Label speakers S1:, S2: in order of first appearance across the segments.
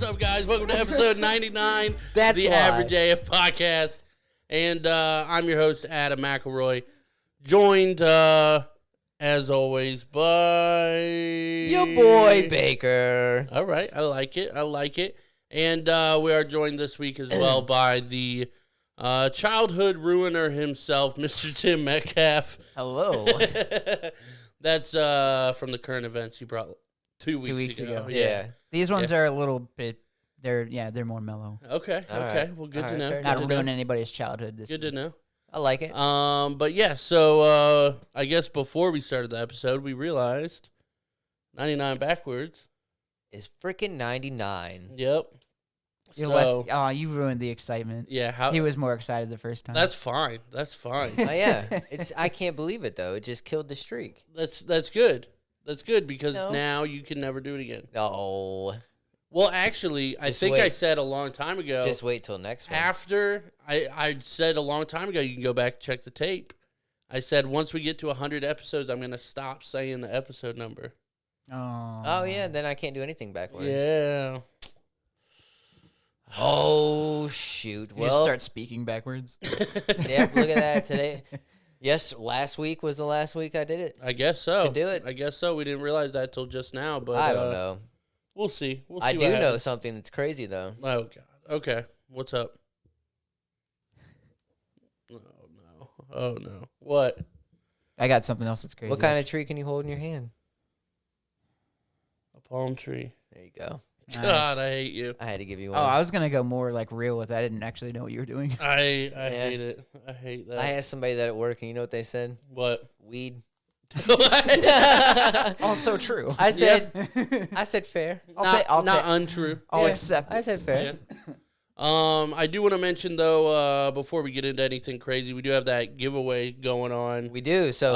S1: up, guys? Welcome to episode 99
S2: That's
S1: of the
S2: why.
S1: Average AF Podcast. And I'm your host, Adam McElroy, joined, as always, by...
S2: Your boy, Baker.
S1: All right, I like it. And we are joined this week as well by the childhood ruiner himself, Mr. Tim Metcalf.
S2: Hello.
S1: That's from the current events he brought 2 weeks ago.
S2: Yeah.
S3: These ones are a little bit, they're more mellow.
S1: Okay.
S2: right.
S1: Well, good
S2: All
S1: to
S2: right,
S1: know.
S2: fair
S1: Good
S3: Not
S1: to know.
S3: ruining anybody's childhood.
S1: Good to know.
S2: I like it.
S1: But yeah, so I guess before we started the episode, we realized 99 backwards.
S2: It's freaking 99.
S1: Yep.
S3: You ruined the excitement.
S1: Yeah,
S3: He was more excited the first time.
S1: That's fine.
S2: Oh, yeah. I can't believe it, though. It just killed the streak.
S1: That's good. That's good because
S2: No.
S1: now you can never do it again.
S2: Oh.
S1: Well, actually, I think
S2: wait.
S1: I said a long time ago.
S2: Just wait till next one.
S1: After I said a long time ago, you can go back and check the tape. I said once we get to 100 episodes, I'm gonna stop saying the episode number.
S2: Oh, yeah. Then I can't do anything backwards.
S1: Yeah.
S2: Oh, shoot.
S3: You
S2: Well,
S3: just start speaking backwards.
S2: yeah, look at that today. Yes, last week was the last week I did it.
S1: I guess so.
S2: Could do it.
S1: I guess so. We didn't realize that till just now, but
S2: I don't know.
S1: We'll see.
S2: I do know something that's crazy, though.
S1: Oh God. Okay. What's up? Oh no. What?
S3: I got something else that's crazy.
S2: What kind of tree can you hold in your hand?
S1: A palm tree.
S2: There you go.
S3: Nice.
S1: God, I hate you.
S2: I had to give you
S3: Oh,
S2: one.
S3: I was gonna go more like real with that. I didn't actually know what you were doing.
S1: I hate it. I hate that.
S2: I asked somebody that at work, and you know what they said?
S1: What?
S2: Weed.
S3: Also true.
S2: I said, I said fair.
S1: Not untrue.
S3: I'll
S2: Yeah,
S3: accept.
S2: I said fair.
S1: Yeah. I do want to mention though, before we get into anything crazy, we do have that giveaway going on.
S2: We do. So,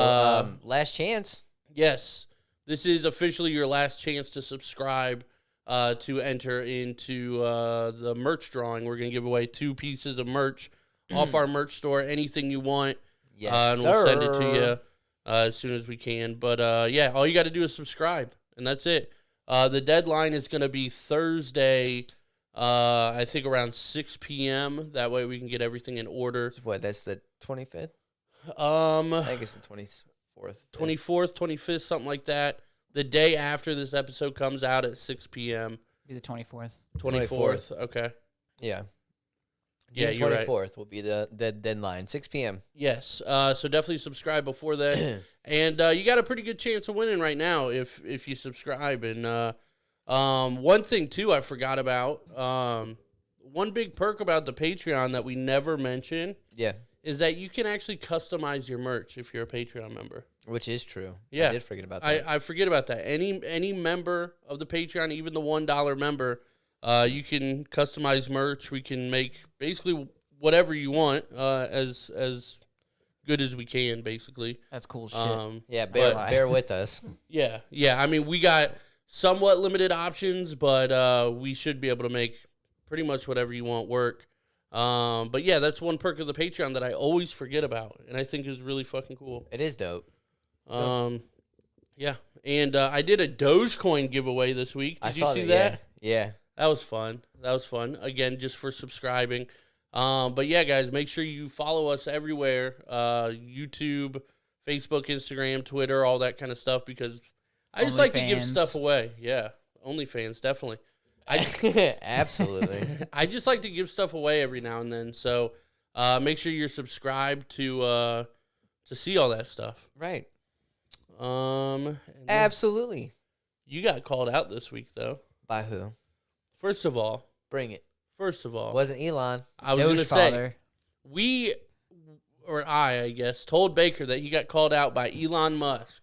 S2: last chance.
S1: Yes, this is officially your last chance to subscribe to enter into the merch drawing. We're gonna give away 2 pieces of merch off our merch store. Anything you want,
S2: Yes,
S1: and we'll send it to you as soon as we can. But yeah, all you got to do is subscribe, and that's it. The deadline is gonna be Thursday. I think around 6 p.m. That way we can get everything in order.
S2: What? That's the 25th.
S1: I
S2: I think it's the 24th.
S1: 24th, 25th, something like that. The day after this episode comes out at 6 p.m.
S3: Be the 24th.
S1: 24th. Okay.
S2: Yeah.
S1: Yeah,
S2: June
S1: you're right.
S2: 24th will be the deadline. 6 p.m.
S1: Yes. So definitely subscribe before then, and you got a pretty good chance of winning right now if you subscribe. And one thing too I forgot about. One big perk about the Patreon that we never mention
S2: Yeah,
S1: is that you can actually customize your merch if you're a Patreon member.
S2: which is true.
S1: Yeah.
S2: I did forget about that.
S1: I forget about that. Any member of the Patreon, even the $1 member, you can customize merch. We can make basically whatever you want, as good as we can, basically.
S3: That's cool shit.
S2: yeah,
S1: but-
S2: bear with us.
S1: Yeah. I mean, we got somewhat limited options, but we should be able to make pretty much whatever you want work. But yeah, that's one perk of the Patreon that I always forget about, and I think is really fucking cool.
S2: It is dope.
S1: Yeah, and I did a Dogecoin giveaway this week. Did
S2: I
S1: you
S2: saw
S1: see
S2: that.
S1: that?
S2: Yeah.
S1: That was fun. Again, just for subscribing. But yeah, guys, make sure you follow us everywhere. YouTube, Facebook, Instagram, Twitter, all that kind of stuff, because I just like to give
S3: OnlyFans.
S1: stuff away. Yeah, OnlyFans, definitely.
S2: Absolutely.
S1: I just like to give stuff away every now and then. So make sure you're subscribed to see all that stuff.
S2: Right.
S1: And then
S2: Absolutely.
S1: you got called out this week, though.
S2: By who?
S1: First of all,
S2: Bring it.
S1: I
S2: Wasn't Elon.
S1: was going to say,
S3: Father.
S1: I guess, told Baker that he got called out by Elon Musk.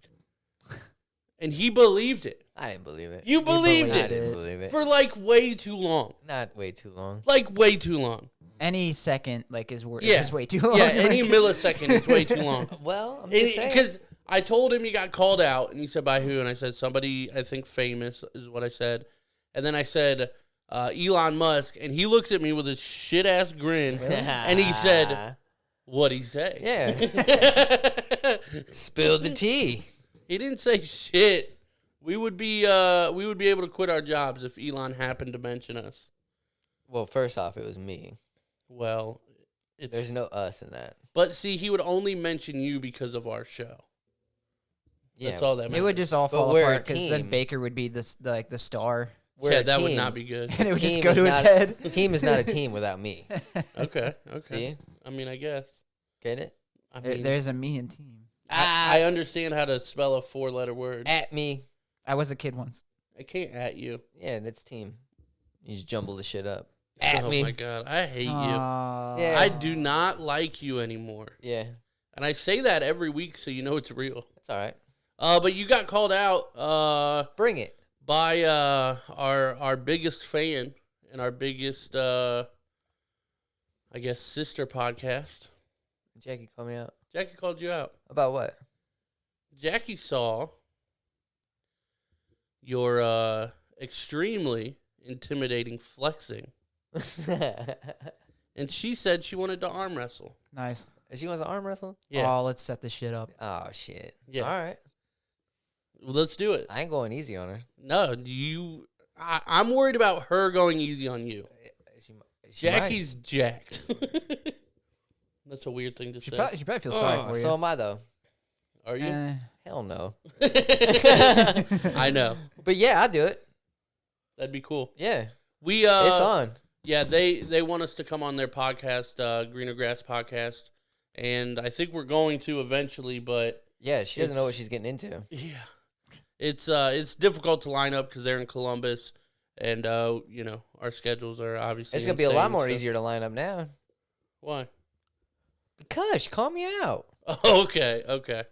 S1: And he believed it.
S2: I didn't believe it.
S1: You believed
S2: I
S1: it
S2: didn't believe it.
S1: for like way too long.
S2: Not way too long.
S1: Like way too long.
S3: Any second is
S1: Yeah.
S3: is way too long.
S1: Yeah, any millisecond is way too long.
S2: Well, I'm just saying.
S1: Because I told him he got called out, and he said, by who? And I said, somebody, I think, famous is what I said. And then I said, Elon Musk, and he looks at me with his shit-ass grin, and he said, what'd he say?
S2: Yeah. Spilled the tea.
S1: He didn't say shit. we would be able to quit our jobs if Elon happened to mention us.
S2: Well, first off, it was me.
S1: Well,
S2: There's no us in that.
S1: But see, he would only mention you because of our show.
S2: Yeah.
S1: That's all that matters.
S3: It would just all
S2: But
S3: fall
S2: we're a
S3: apart because then
S2: team.
S3: Baker would be the star,
S2: We're
S1: yeah,
S2: a
S1: that would
S2: team.
S1: not be good.
S3: and it would just
S2: Team
S3: go
S2: is
S3: to his
S2: not-
S3: head.
S2: Team is not a team without me.
S1: Okay.
S2: See?
S1: I mean, I guess.
S2: Get it?
S1: I mean,
S3: There's a me and team.
S1: I understand how to spell a 4-letter word.
S2: At me.
S3: I was a kid once.
S1: I can't at you.
S2: Yeah, that's team. You just jumble the shit up. At
S1: Oh
S2: me.
S1: my god, I hate you.
S2: Yeah.
S1: I do not like you anymore.
S2: Yeah,
S1: And I say that every week so you know it's real.
S2: that's all right.
S1: But you got called out
S2: Bring it.
S1: by our biggest fan and our biggest I guess sister podcast.
S2: Jackie, call me out.
S1: Jackie called you out.
S2: About what?
S1: Jackie saw your extremely intimidating flexing, and she said she wanted to arm wrestle.
S3: Nice.
S2: She wants to arm wrestle?
S1: Yeah,
S3: Oh, let's set this shit up.
S2: Oh, shit.
S1: Yeah.
S2: All right.
S1: well, let's do it.
S2: I ain't going easy on her.
S1: No, I'm worried about her going easy on you.
S2: She might.
S1: Jackie's jacked. That's a weird thing to
S3: She
S1: say.
S3: probably feel sorry for you.
S2: So am I, though.
S1: Are you?
S3: Eh.
S2: Hell no.
S1: I know.
S2: But yeah, I'll do it.
S1: That'd be cool.
S2: Yeah.
S1: We
S2: It's on.
S1: Yeah, they want us to come on their podcast, Greener Grass podcast, and I think we're going to eventually. But
S2: Yeah, she doesn't know what she's getting into.
S1: yeah, it's difficult to line up because they're in Columbus, and you know our schedules are obviously.
S2: It's going to be a lot
S1: insane,
S2: more
S1: so-
S2: easier to line up now.
S1: Why?
S2: Because she called me out.
S1: Oh, okay.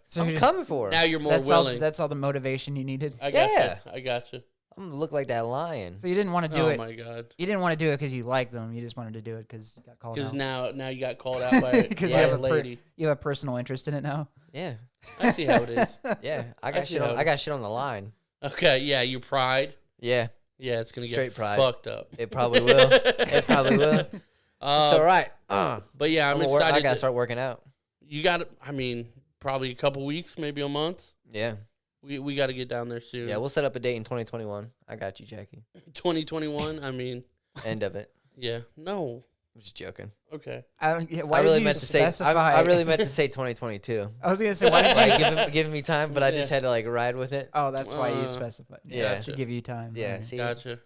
S3: So
S2: I'm
S3: you're-
S2: coming for her.
S1: Now you're more
S3: that's
S1: willing.
S3: all. That's all the motivation you needed.
S1: I got
S2: Yeah.
S1: you. I got you.
S2: I'm going to look like that lion.
S3: So you didn't want to do
S1: Oh
S3: it.
S1: my god.
S3: You didn't want to do it because you liked them. You just wanted to do it because you got called
S1: Because
S3: out.
S1: now you got called out by,
S3: 'Cause
S1: by
S3: you
S1: a
S3: have a
S1: lady.
S3: You have personal interest in it now.
S2: Yeah.
S1: I see how it is.
S2: Yeah. I
S1: I
S2: got
S1: see
S2: shit
S1: how
S2: on,
S1: it
S2: I got shit on the line.
S1: Okay, yeah, your pride.
S2: Yeah.
S1: Yeah, it's gonna
S2: Straight
S1: get
S2: pride.
S1: fucked up.
S2: It probably will. It probably will. It's all right.
S1: But yeah, I'm
S2: I
S1: excited.
S2: got to start working out.
S1: You got, I mean, probably a couple weeks, maybe a month.
S2: Yeah.
S1: We got to get down there soon.
S2: Yeah, we'll set up a date in 2021. I got you, Jackie.
S1: 2021. I mean,
S2: End of it.
S1: yeah, no,
S2: I'm just joking.
S1: okay.
S3: Why
S2: I really
S3: did you
S2: meant to say.
S3: specify?
S2: I really meant to say 2022.
S3: I was gonna say why did you?
S2: Like giving me time, but I just had to like ride with it.
S3: Oh, that's why you
S1: Uh,
S3: specified.
S2: yeah.
S3: To give you time.
S2: Yeah.
S3: Okay.
S2: See.
S1: Gotcha.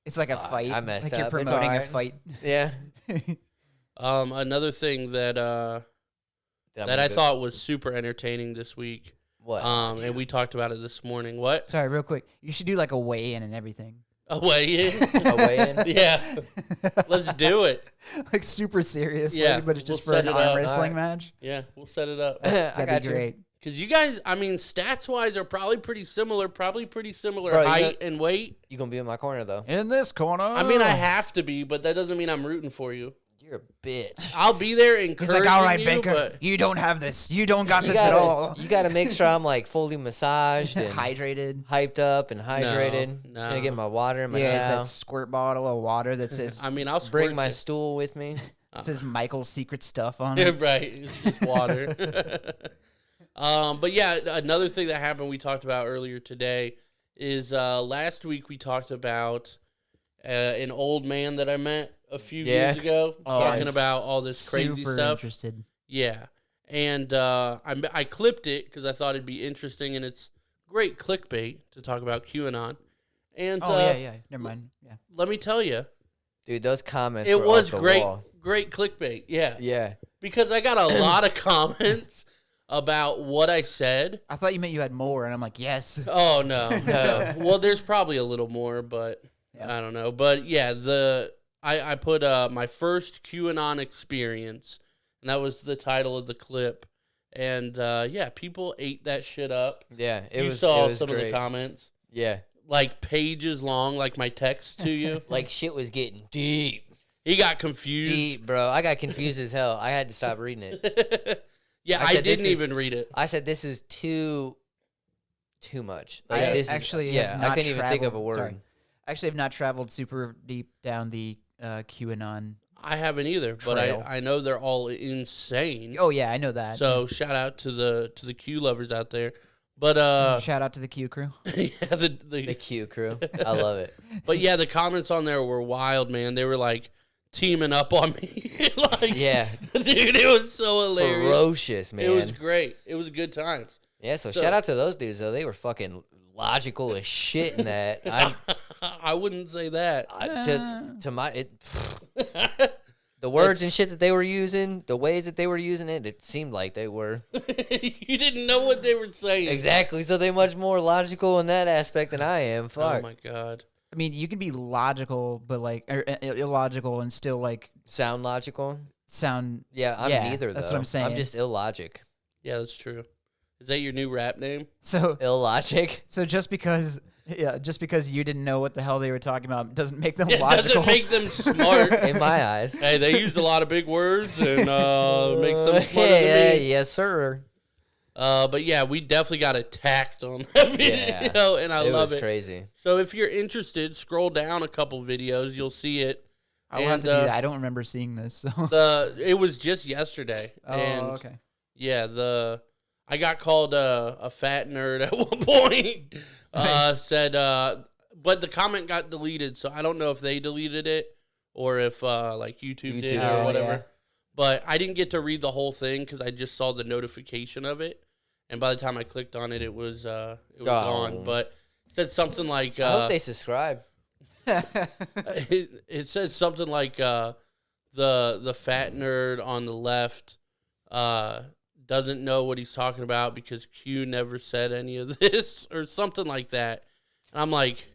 S3: It's like a
S2: Fuck,
S3: fight.
S2: I messed
S3: like
S2: up.
S3: You're
S2: It's
S3: promoting a
S2: alright.
S3: fight.
S2: Yeah.
S1: Another thing that I thought was super entertaining this week.
S2: What?
S1: And we talked about it this morning. What?
S3: Sorry, real quick. You should do like a weigh-in and everything.
S1: A weigh-in?
S2: A weigh-in?
S1: Yeah. Let's do it.
S3: Like super serious.
S1: Yeah,
S3: but it's just
S1: we'll
S3: for
S1: set
S3: an
S1: it up.
S3: arm wrestling
S2: Alright.
S3: match.
S1: Yeah, we'll set it up.
S2: I
S3: That'd
S2: got
S3: be
S2: you.
S3: great.
S1: Because you guys, I mean, stats-wise are probably pretty similar.
S2: Bro, you
S1: height and weight.
S2: You gonna be in my corner though?
S3: In this corner.
S1: I mean, I have to be, but that doesn't mean I'm rooting for you.
S2: You're a bitch.
S1: I'll be there
S3: He's
S1: encouraging
S3: like, all right,
S1: you,
S3: Baker,
S1: but
S3: you don't have this. You don't got
S2: You
S3: this at all.
S2: gotta make sure I'm like fully massaged and
S3: Hydrated.
S2: hyped up and hydrated.
S1: No.
S2: Gonna get my water and my
S3: Yeah,
S2: towel.
S3: that squirt bottle of water that says
S1: I mean, I'll squirt
S2: Bring my
S1: you.
S2: stool with me.
S3: says Michael's secret stuff on
S1: Yeah,
S3: it.
S1: right. It's just water. But yeah, another thing that happened we talked about earlier today is last week we talked about an old man that I met a few years ago talking about all this crazy
S3: Super
S1: stuff.
S3: Interested.
S1: Yeah. And I clipped it because I thought it'd be interesting, and it's great clickbait to talk about QAnon. And
S3: Yeah. Never mind. Yeah.
S1: let me tell you,
S2: Dude, those comments
S1: it
S2: were
S1: was
S2: off the
S1: great,
S2: wall.
S1: great clickbait. Yeah.
S2: Yeah.
S1: Because I got a lot of comments about what I said.
S3: I thought you meant you had more, and I'm like, yes.
S1: Oh, no. Well, there's probably a little more, but
S3: Yeah.
S1: I don't know. But yeah, I put my first QAnon experience, and that was the title of the clip. And yeah, people ate that shit up.
S2: Yeah.
S1: You
S2: It
S1: saw
S2: was
S1: some
S2: great.
S1: of the comments,
S2: Yeah.
S1: like pages long, like my text to you.
S2: Like shit was getting deep.
S1: He got confused.
S2: Deep, bro. I got confused as hell. I had to stop reading it.
S1: Yeah,
S2: I
S1: I
S2: said, "This
S1: didn't
S2: is-
S1: even read it.
S2: I said this is too much. Like
S3: I
S2: this
S3: actually
S2: is,
S3: have
S2: yeah,
S3: not
S2: I couldn't even think of a
S3: traveled-
S2: word.
S3: sorry. I actually have not traveled super deep down the QAnon.
S1: I haven't either, but
S3: Trail.
S1: I know they're all insane.
S3: Oh yeah, I know that.
S1: So shout out to the Q lovers out there. But
S3: Shout out to the Q crew.
S1: yeah,
S2: The Q crew. I love it.
S1: but yeah, the comments on there were wild, man. They were like teaming up on me. Like,
S2: Yeah.
S1: dude, it was so hilarious.
S2: Ferocious, man.
S1: It was great. It was good times.
S2: Yeah, so shout out to those dudes, though. They were fucking logical as shit in that.
S1: I wouldn't say that.
S2: The words and shit that they were using, the ways that they were using it, it seemed like they were.
S1: You didn't know what they were saying.
S2: Exactly. So they're much more logical in that aspect than I am. Fuck.
S1: Oh my god.
S3: I mean, you can be logical, but like or illogical, and still like
S2: Sound logical?
S3: sound.
S2: Yeah, I'm neither, though.
S3: That's what I'm saying.
S2: I'm just illogic.
S1: Yeah, that's true. Is that your new rap name?
S3: So
S2: Illogic?
S3: so just because you didn't know what the hell they were talking about doesn't make them
S1: It
S3: logical.
S1: doesn't make them smart.
S2: In my eyes.
S1: Hey, they used a lot of big words and makes them smarter
S2: Yeah,
S1: than me.
S2: yes, sir.
S1: But yeah, we definitely got attacked on that video, and I
S2: It
S1: love
S2: was
S1: it.
S2: crazy.
S1: So if you're interested, scroll down a couple videos, you'll see it.
S3: I'll have to do that. I don't remember seeing this. So.
S1: It was just yesterday.
S3: Oh,
S1: and
S3: okay.
S1: yeah, I got called a fat nerd at one point.
S3: Nice.
S1: Said, but the comment got deleted, so I don't know if they deleted it or if like YouTube did or
S2: Oh,
S1: whatever.
S2: yeah.
S1: But I didn't get to read the whole thing because I just saw the notification of it, and by the time I clicked on it, it was gone. But it said something like,
S2: I hope they subscribe.
S1: it said something like the fat nerd on the left doesn't know what he's talking about because Q never said any of this or something like that. And I'm like,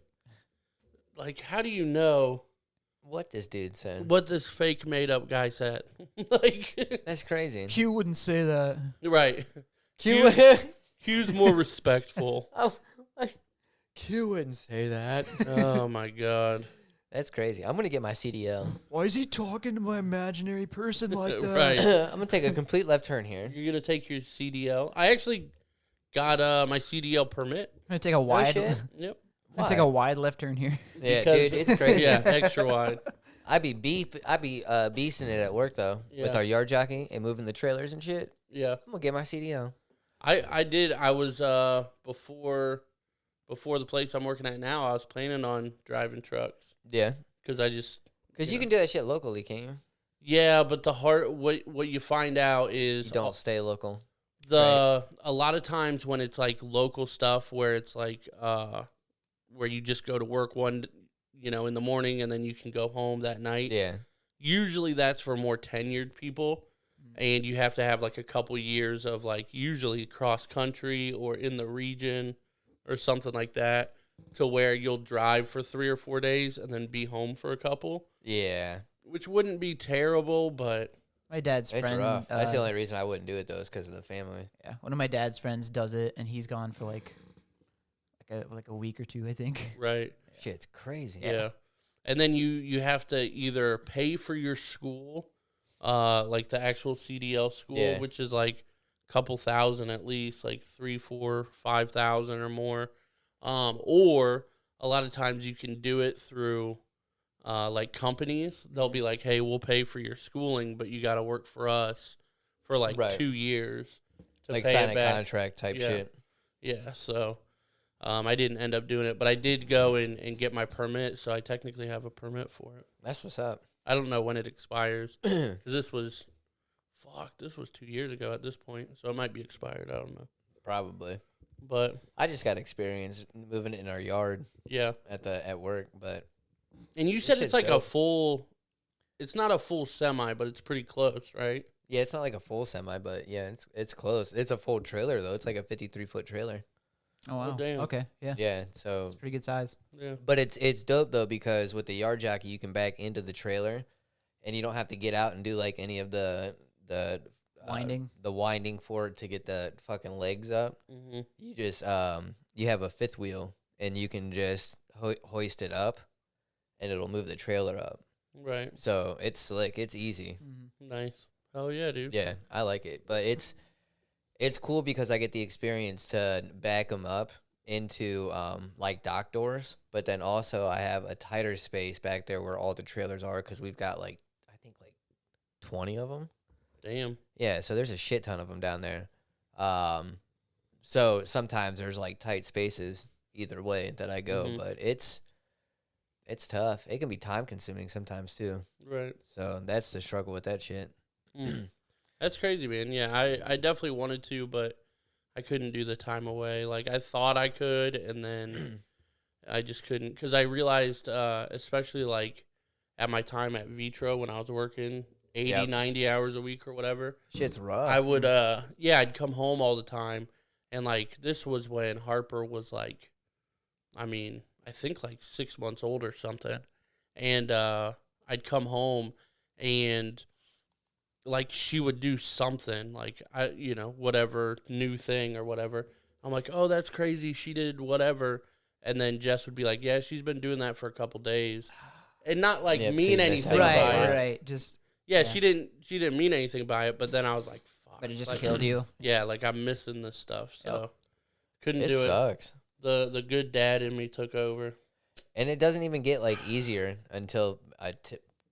S1: how do you know
S2: What this dude said.
S1: what this fake made up guy said? Like,
S2: That's crazy.
S3: Q wouldn't say that.
S1: right.
S2: Q.
S1: Q's more respectful.
S2: Oh, Q wouldn't say that.
S1: Oh my God.
S2: That's crazy. I'm gonna get my CDL.
S3: Why is he talking to my imaginary person like that?
S1: Right.
S2: I'm gonna take a complete left turn here.
S1: You're going to take your CDL. I actually got my CDL permit.
S3: I'm gonna take a wide.
S2: shit.
S1: Yep.
S3: I'm gonna take a wide left turn here.
S2: Yeah,
S1: Because-
S2: dude, it's crazy.
S1: Yeah, extra wide.
S2: I'd be beasting it at work though with
S1: Yeah.
S2: our yard jockey and moving the trailers and shit.
S1: Yeah.
S2: I'm gonna get my CDL.
S1: I did. I was before the place I'm working at now. I was planning on driving trucks
S2: Yeah,
S1: because I just
S2: because you can do that shit locally, can't you?
S1: yeah. But what you find out
S2: You
S1: is
S2: don't stay local.
S1: a lot of times when it's like local stuff where it's like where you just go to work in the morning and then you can go home that night.
S2: Yeah,
S1: Usually that's for more tenured people. And you have to have like a couple years of like usually cross country or in the region or something like that to where you'll drive for 3 or 4 days and then be home for a couple,
S2: yeah.
S1: which wouldn't be terrible, but
S3: My dad's
S2: It's
S3: friend.
S2: rough. That's the only reason I wouldn't do it though, is because of the family.
S3: Yeah, one of my dad's friends does it, and he's gone for like a week or two, I think.
S1: right.
S2: Shit's crazy.
S1: Yeah. And then you have to either pay for your school, like the actual CDL school,
S2: Yeah.
S1: which is like a couple thousand at least, like 3, 4, 5,000 or more. Or a lot of times you can do it through like companies. They'll be like, hey, we'll pay for your schooling, but you got to work for us for like
S2: Right.
S1: 2 years to
S2: Like
S1: pay
S2: sign
S1: it
S2: a
S1: back.
S2: contract type
S1: Yeah.
S2: shit.
S1: Yeah, so I didn't end up doing it, but I did go and get my permit, so I technically have a permit for it.
S2: That's what's up.
S1: I don't know when it expires, because this was 2 years ago at this point, so it might be expired. I don't know.
S2: Probably.
S1: But,
S2: I just got experience moving it in our yard
S1: yeah.
S2: at work, but
S1: And you said it's
S2: shit's
S1: like
S2: dope.
S1: it's not a full semi, but it's pretty close, right?
S2: yeah, it's not like a full semi, but yeah, it's close. It's a full trailer though. It's like a 53-foot trailer.
S3: Oh wow.
S1: damn.
S3: Okay. Yeah.
S2: Yeah, so
S3: It's pretty good size.
S1: Yeah.
S2: but it's dope though because with the yard jockey you can back into the trailer, and you don't have to get out and do like any of the
S3: Winding.
S2: the winding for it to get the fucking legs up.
S1: Mm-hmm.
S2: You just you have a fifth wheel and you can just hoist it up, and it'll move the trailer up.
S1: Right.
S2: So it's slick. It's easy.
S3: Mm-hmm.
S1: Nice. Oh, yeah, dude.
S2: Yeah, I like it, but it's cool because I get the experience to back them up into like dock doors, but then also I have a tighter space back there where all the trailers are because we've got like I think like 20 of them.
S1: Damn.
S2: Yeah, so there's a shit ton of them down there. So sometimes there's like tight spaces either way that I go,
S1: Mhm.
S2: but it's tough. It can be time consuming sometimes too.
S1: Right.
S2: So that's the struggle with that shit.
S1: That's crazy, man. Yeah, I definitely wanted to, but I couldn't do the time away. Like, I thought I could, and then I just couldn't. Because I realized, especially, like, at my time at Vitro when I was working 80,
S2: Yep.
S1: 90 hours a week or whatever,
S2: Shit's rough.
S1: I would, I'd come home all the time. And, like, this was when Harper was, like, I mean, I think, like, 6 months old or something. And I'd come home and, like, she would do something, like, whatever new thing or whatever. I'm like, oh, that's crazy. She did whatever. And then Jess would be like, yeah, she's been doing that for a couple days. And not, like,
S2: Yep,
S1: mean
S2: see,
S1: anything
S2: that's how
S1: by
S2: you
S1: it.
S2: are.
S3: Right. Just
S1: Yeah, she didn't mean anything by it. But then I was like, fuck.
S3: but it just
S1: like,
S3: killed you.
S1: Yeah, like, I'm missing this stuff. So couldn't
S2: It
S1: do it.
S2: sucks.
S1: The good dad in me took over.
S2: And it doesn't even get like easier until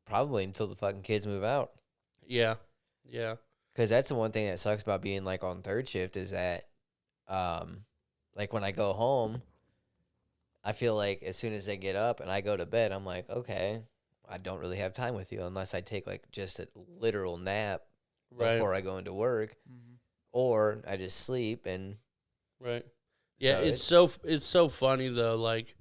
S2: probably until the fucking kids move out.
S1: Yeah. Yeah.
S2: Because that's the one thing that sucks about being like on third shift is that, like when I go home, I feel like as soon as they get up and I go to bed, I'm like, okay, I don't really have time with you unless I take like just a literal nap
S1: Right.
S2: before I go into work, or I just sleep and.
S1: Right. Yeah,
S2: So
S1: it's so funny though. Like,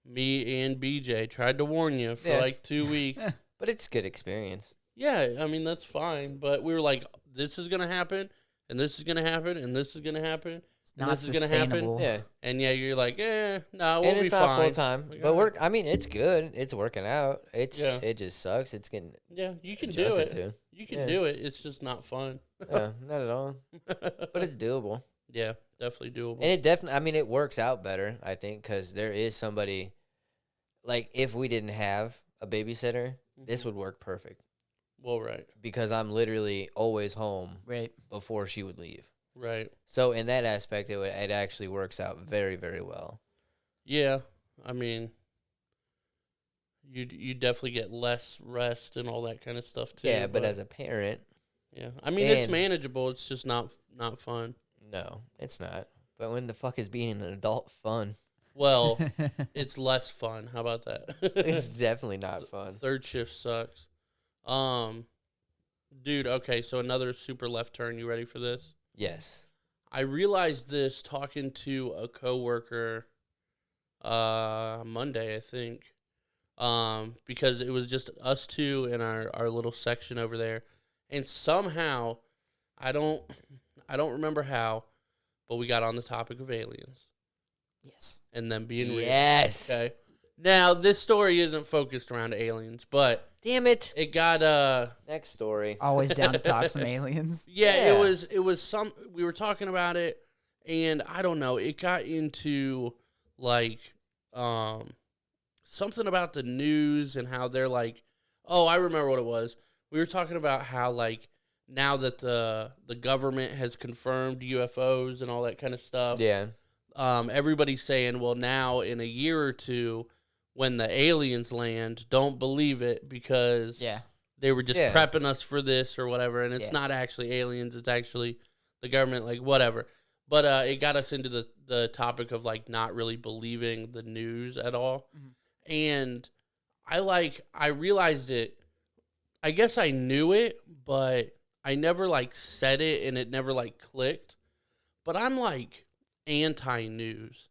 S1: me and BJ tried to warn you for like 2 weeks.
S2: But it's good experience.
S1: Yeah, I mean that's fine. But we were like, this is gonna happen, and this is gonna happen, and this is gonna happen,
S3: It's
S1: and
S3: not
S1: this is gonna happen.
S3: sustainable.
S2: Yeah.
S1: And yeah, you're like, no, we'll
S2: And
S1: be
S2: it's not
S1: fine.
S2: full time,
S1: Like,
S2: but I mean, it's good. It's working out.
S1: Yeah.
S2: It just sucks. It's getting
S1: Yeah, you can do
S2: adjusted
S1: it.
S2: to.
S1: You can
S2: Yeah.
S1: do it. It's just not fun.
S2: Yeah, not at all. But it's doable.
S1: Yeah, definitely doable.
S2: And it definitely, I mean, it works out better, I think, because there is somebody, like, if we didn't have a babysitter, this would work perfect.
S1: Well, right,
S2: Because I'm literally always home
S3: Right.
S2: before she would leave.
S1: right.
S2: So in that aspect, it actually works out very, very well.
S1: Yeah, I mean, you definitely get less rest and all that kind of stuff too.
S2: Yeah, but as a parent,
S1: yeah, I mean it's
S2: and-
S1: manageable. It's just not fun.
S2: no, it's not. But when the fuck is being an adult fun?
S1: Well, it's less fun. How about that?
S2: It's definitely not fun.
S1: Third shift sucks. Dude. Okay, so another super left turn. You ready for this?
S2: Yes.
S1: I realized this talking to a coworker Monday, I think. Because it was just us two in our little section over there. And somehow I don't remember how, but we got on the topic of aliens
S3: Yes.
S1: and them being real.
S2: Yes.
S1: Okay. Now, this story isn't focused around aliens, but
S2: Damn it.
S1: it got
S2: Next story.
S3: Always down to talk some aliens.
S1: yeah,
S2: Yeah.
S1: it was some we were talking about it, and I don't know, it got into like something about the news and how they're like, oh, I remember what it was. We were talking about how like now that the government has confirmed UFOs and all that kind of stuff.
S2: Yeah.
S1: Everybody's saying, well, now in a year or two, when the aliens land, don't believe it because
S3: Yeah.
S1: they were just
S2: Yeah.
S1: prepping us for this or whatever, and it's
S3: Yeah.
S1: not actually aliens, it's actually the government, like whatever. But it got us into the topic of like not really believing the news at all. And I realized it. I guess I knew it, but I never like said it, and it never like clicked. But I'm like anti-news.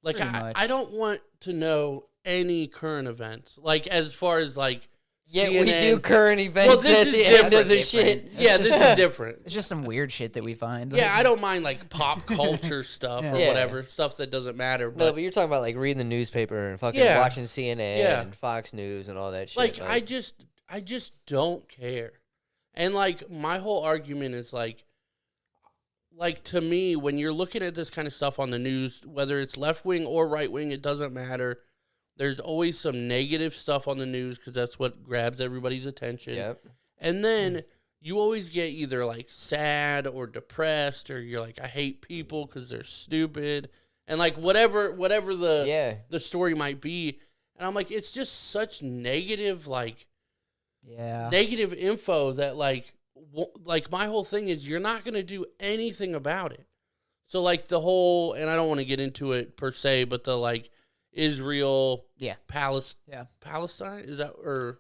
S1: Like
S3: Pretty much.
S1: I don't want to know any current events. Like as far as like
S2: Yeah, we
S1: CNN.
S2: do current events
S1: Well, this
S2: at
S1: is
S2: the end of
S1: different.
S2: the shit.
S1: Yeah, this is different.
S3: It's just some weird shit that we find.
S1: Yeah, I don't mind like pop culture stuff or
S2: Yeah.
S1: whatever, stuff that doesn't matter.
S2: No,
S1: But
S2: but you're talking about like reading the newspaper and fucking
S1: Yeah.
S2: watching CNN
S1: Yeah.
S2: and Fox News and all that shit.
S1: like I just don't care. And like my whole argument is like to me, when you're looking at this kind of stuff on the news, whether it's left wing or right wing, it doesn't matter. There's always some negative stuff on the news because that's what grabs everybody's attention.
S2: Yep.
S1: And then you always get either like sad or depressed, or you're like, I hate people because they're stupid, and like whatever the story might be. And I'm like, it's just such negative negative info that like my whole thing is you're not gonna do anything about it. So, like, the whole, and I don't want to get into it per se, but the, like, Israel, Palestine, is that, or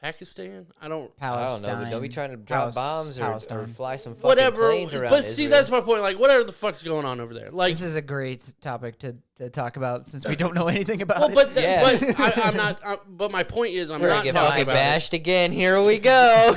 S1: Pakistan?
S2: I don't know,
S3: Palestine.
S2: but don't be trying to drop bombs or fly some fucking
S1: whatever
S2: planes around
S1: But
S2: Israel.
S1: see, that's my point. Like, whatever the fuck's going on over there. Like,
S3: this is a great topic to talk about since we don't know anything about it.
S1: But I'm not. But my point is, I'm
S2: We're
S1: not
S2: gonna get
S1: talking
S2: fucking
S1: about
S2: bashed again. Here we go.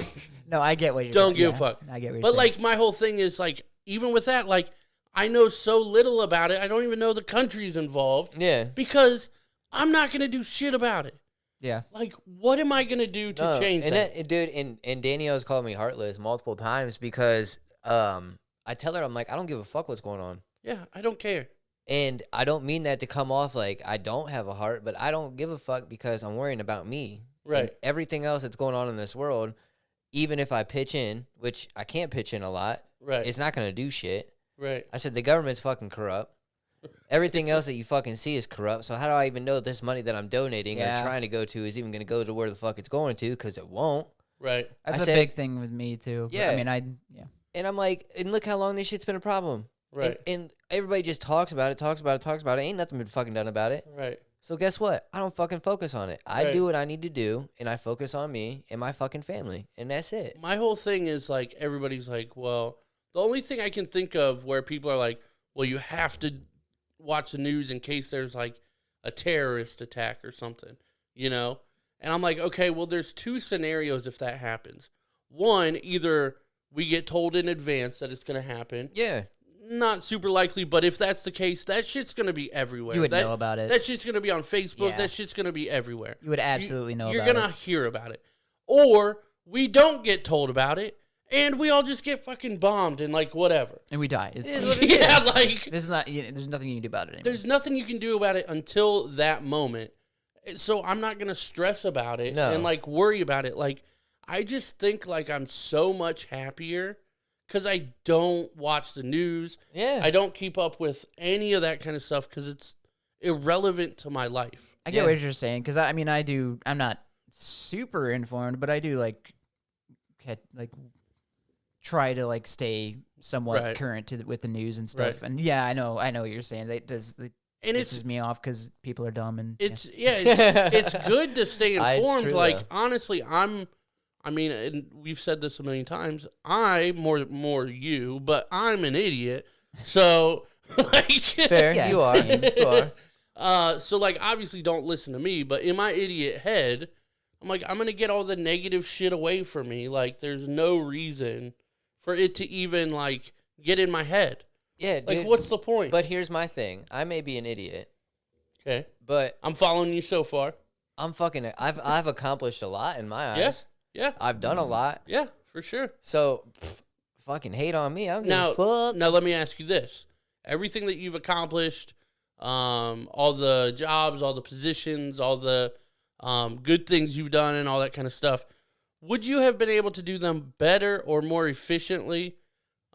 S3: No, I get what you're
S1: Don't
S3: saying.
S1: give a fuck.
S3: I get what you're
S1: But
S3: saying.
S1: like, my whole thing is like, even with that, like, I know so little about it. I don't even know the countries involved.
S2: Yeah.
S1: Because I'm not gonna do shit about it.
S3: Yeah.
S1: Like, what am I gonna do to change that?
S2: Dude, and Danielle's called me heartless multiple times because I tell her, I'm like, I don't give a fuck what's going on.
S1: Yeah, I don't care.
S2: And I don't mean that to come off like I don't have a heart, but I don't give a fuck because I'm worrying about me.
S1: Right.
S2: And everything else that's going on in this world, even if I pitch in, which I can't pitch in a lot,
S1: Right.
S2: it's not going to do shit.
S1: Right.
S2: I said, the government's fucking corrupt. Everything else that you fucking see is corrupt. So how do I even know this money that I'm donating or trying to go to is even going to go to where the fuck it's going to? Because it won't.
S1: Right.
S3: That's a big thing with me too.
S2: Yeah.
S3: But, I mean,
S2: And I'm like, and look how long this shit's been a problem.
S1: Right.
S2: And everybody just talks about it. Ain't nothing been fucking done about it.
S1: Right.
S2: So guess what? I don't fucking focus on it. I
S1: Right.
S2: do what I need to do, and I focus on me and my fucking family, and that's it.
S1: My whole thing is like, everybody's like, well, the only thing I can think of where people are like, well, you have to watch the news in case there's like a terrorist attack or something, you know? And I'm like, okay, well, there's two scenarios if that happens. One, either we get told in advance that it's going to happen.
S2: Yeah.
S1: Not super likely, but if that's the case, that shit's going to be everywhere.
S3: You would know about it.
S1: That shit's going to be on Facebook.
S3: Yeah.
S1: That shit's going to be everywhere.
S3: You would absolutely know
S1: You're
S3: about
S1: going to
S3: it.
S1: hear about it. Or we don't get told about it, and we all just get fucking bombed and, like, whatever.
S3: And we die. It's
S1: Yeah, like...
S3: there's nothing you can do about it anymore.
S1: There's nothing you can do about it until that moment. So I'm not going to stress about it and, like, worry about it. Like, I just think, like, I'm so much happier because I don't watch the news.
S2: Yeah.
S1: I don't keep up with any of that kind of stuff because it's irrelevant to my life.
S3: I get what you're saying because I mean I'm not super informed, but I do like try to like stay somewhat current with the news and stuff.
S1: Right.
S3: And yeah, I know what you're saying. It pisses me off because people are dumb and
S1: it's good to stay informed.
S2: true,
S1: like
S2: though.
S1: honestly, I mean, and we've said this a million times. I more you, but I'm an idiot. So like,
S2: Fair,
S3: Yeah,
S2: you are.
S3: same.
S2: You are.
S1: so like, obviously, don't listen to me. But in my idiot head, I'm like, I'm gonna get all the negative shit away from me. Like, there's no reason for it to even like get in my head.
S2: Yeah,
S1: Like,
S2: dude.
S1: what's the point?
S2: But here's my thing. I may be an idiot,
S1: Okay,
S2: but
S1: I'm following you so far.
S2: I've accomplished a lot in my eyes.
S1: Yes. Yeah.
S2: I've done a lot.
S1: Yeah, for sure.
S2: So, fucking hate on me. I don't give a fuck.
S1: Now let me ask you this: everything that you've accomplished, all the jobs, all the positions, all the good things you've done, and all that kind of stuff, would you have been able to do them better or more efficiently